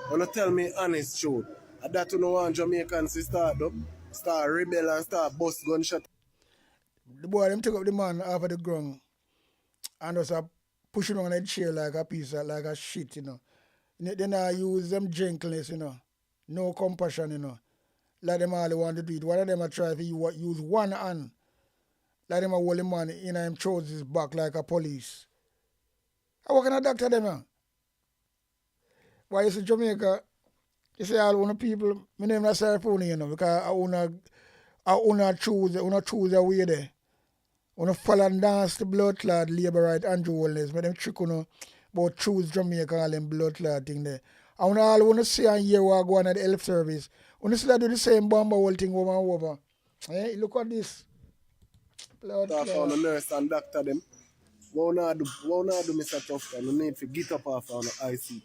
You don't tell me honest truth. And that you don't want Jamaicans to start, no? Start rebel and start bust gunshot. The boy, them take up the man off of the ground and just pushing on the chair like a piece of, like a shit, you know. Then I use them gentleness, you know. No compassion, you know. Like them all want to do it. One of them I try to use one hand. Like them a hold the man in him trousers back like a police. How can I doctor them? Huh? Why you see Jamaica, you see all one people, my name is Sarafuni, you know, because I wanna choose a way there. I wanna fall and dance the blood clot labor right Andrew Holness, but them trick about choose Jamaica all them blood clot thing there. I wanna see and hear what go on at the health service. I wanna see that do the same bomb whole thing over and over. Hey, look at this. Blood Talk clot. on the nurse and doctor them. What not do Mr. Tufton? You need to get up off on the IC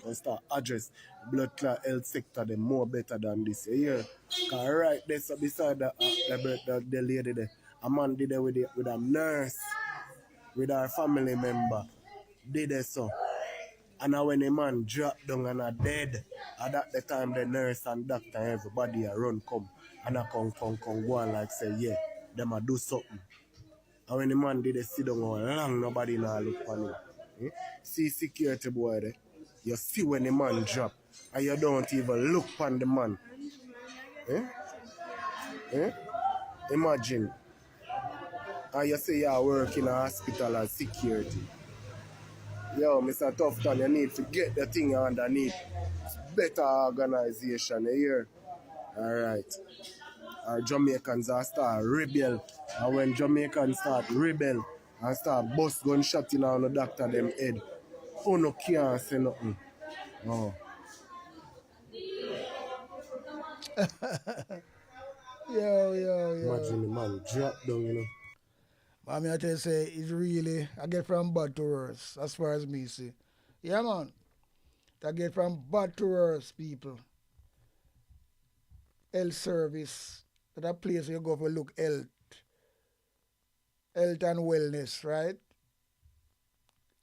and start address blood clot health sector them more better than this. You hear? Cause right there so beside the lady there, a man did it with a nurse, with our family member. Did it so. And now when the man drop down and are dead, at that the time the nurse and doctor everybody a run come and I come go on like say yeah, them a do something. And when the man did sit down all long, nobody now look on him. Eh? See security boy there. You see when the man drop and you don't even look on the man. Eh? Eh? Imagine. And you say you work in a hospital as security. Yo, Mr. Tufton, you need to get the thing underneath. Better organization, you hear? Alright. Our Jamaicans are start rebel. And when Jamaicans start rebel and start bust gunshot in on the doctor them head, who no can't say nothing. Oh. Yo. Imagine the man drop down, you know. I mean, I tell you, say, it's really, I get from bad to worse, as far as me see. Yeah, man. I get from bad to worse, people. Health service, that a place where you go for look health and wellness, right?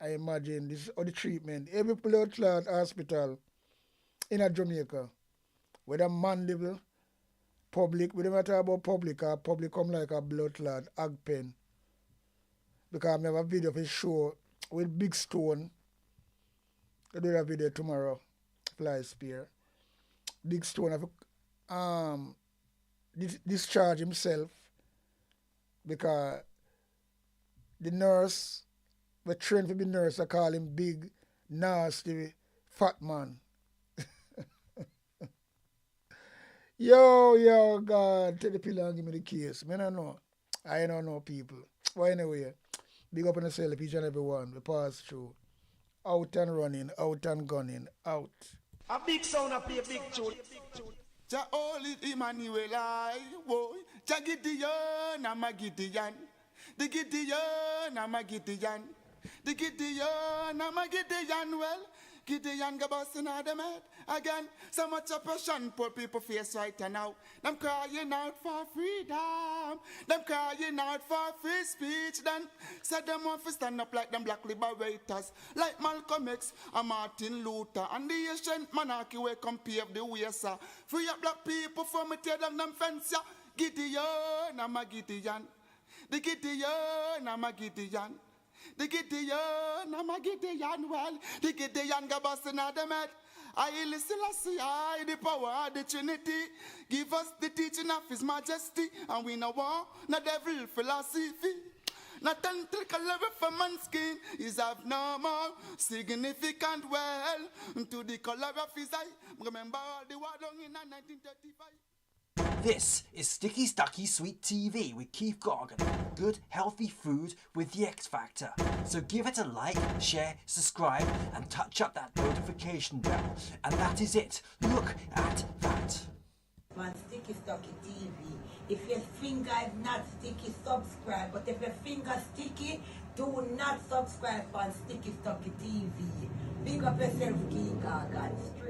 I imagine this or the treatment. Every blood clot hospital in a Jamaica, whether mandable, public, we don't talk about public, or public come like a blood clot, ag pen. Because I have a video for show with Big Stone. I do that video tomorrow. Fly spear. Big Stone have discharge himself because the nurse, the trained to be nurse, I call him big, nasty, fat man. Yo, God, take the pill and give me the case. I don't know. I don't know people. But anyway, big up on yourself, each and every one. We pass through. Out and running, out and gunning, out. A big sound up here, big tune. Ja oli Emmanuel I, boy. Ja Gideon, I'm a Gideon. The Gideon, I'm a Gideon. The Gideon, I'm a Gideon. Well, Gideon go busting out them head again. So much oppression poor people face right now. Them crying out for freedom. Them crying out for free speech. Then said them want to stand up like them black liberators, like Malcolm X and Martin Luther and the ancient monarchy where come pave the way, sir. Free up black people from me tear down them fence, yeah. Gideon, I'm a Gideon. The Gideon, I'm a Gideon. The Gideon, I'm a Gideon, well, the Gideon go busting out them head. I listen, I the power of the Trinity. Give us the teaching of His Majesty, and we know war, not devil philosophy. Not until level for man's skin is abnormal, significant well to the color of his eye. Remember all the war long in 1935. This is Sticky Stucky Sweet TV with Keith Gargan. Good, healthy food with the X Factor. So give it a like, share, subscribe, and touch up that notification bell. And that is it. Look at that. On Sticky Stucky TV. If your finger is not sticky, subscribe. But if your finger sticky, do not subscribe on Sticky Stucky TV. Big up yourself, Keith Gargan. Straight.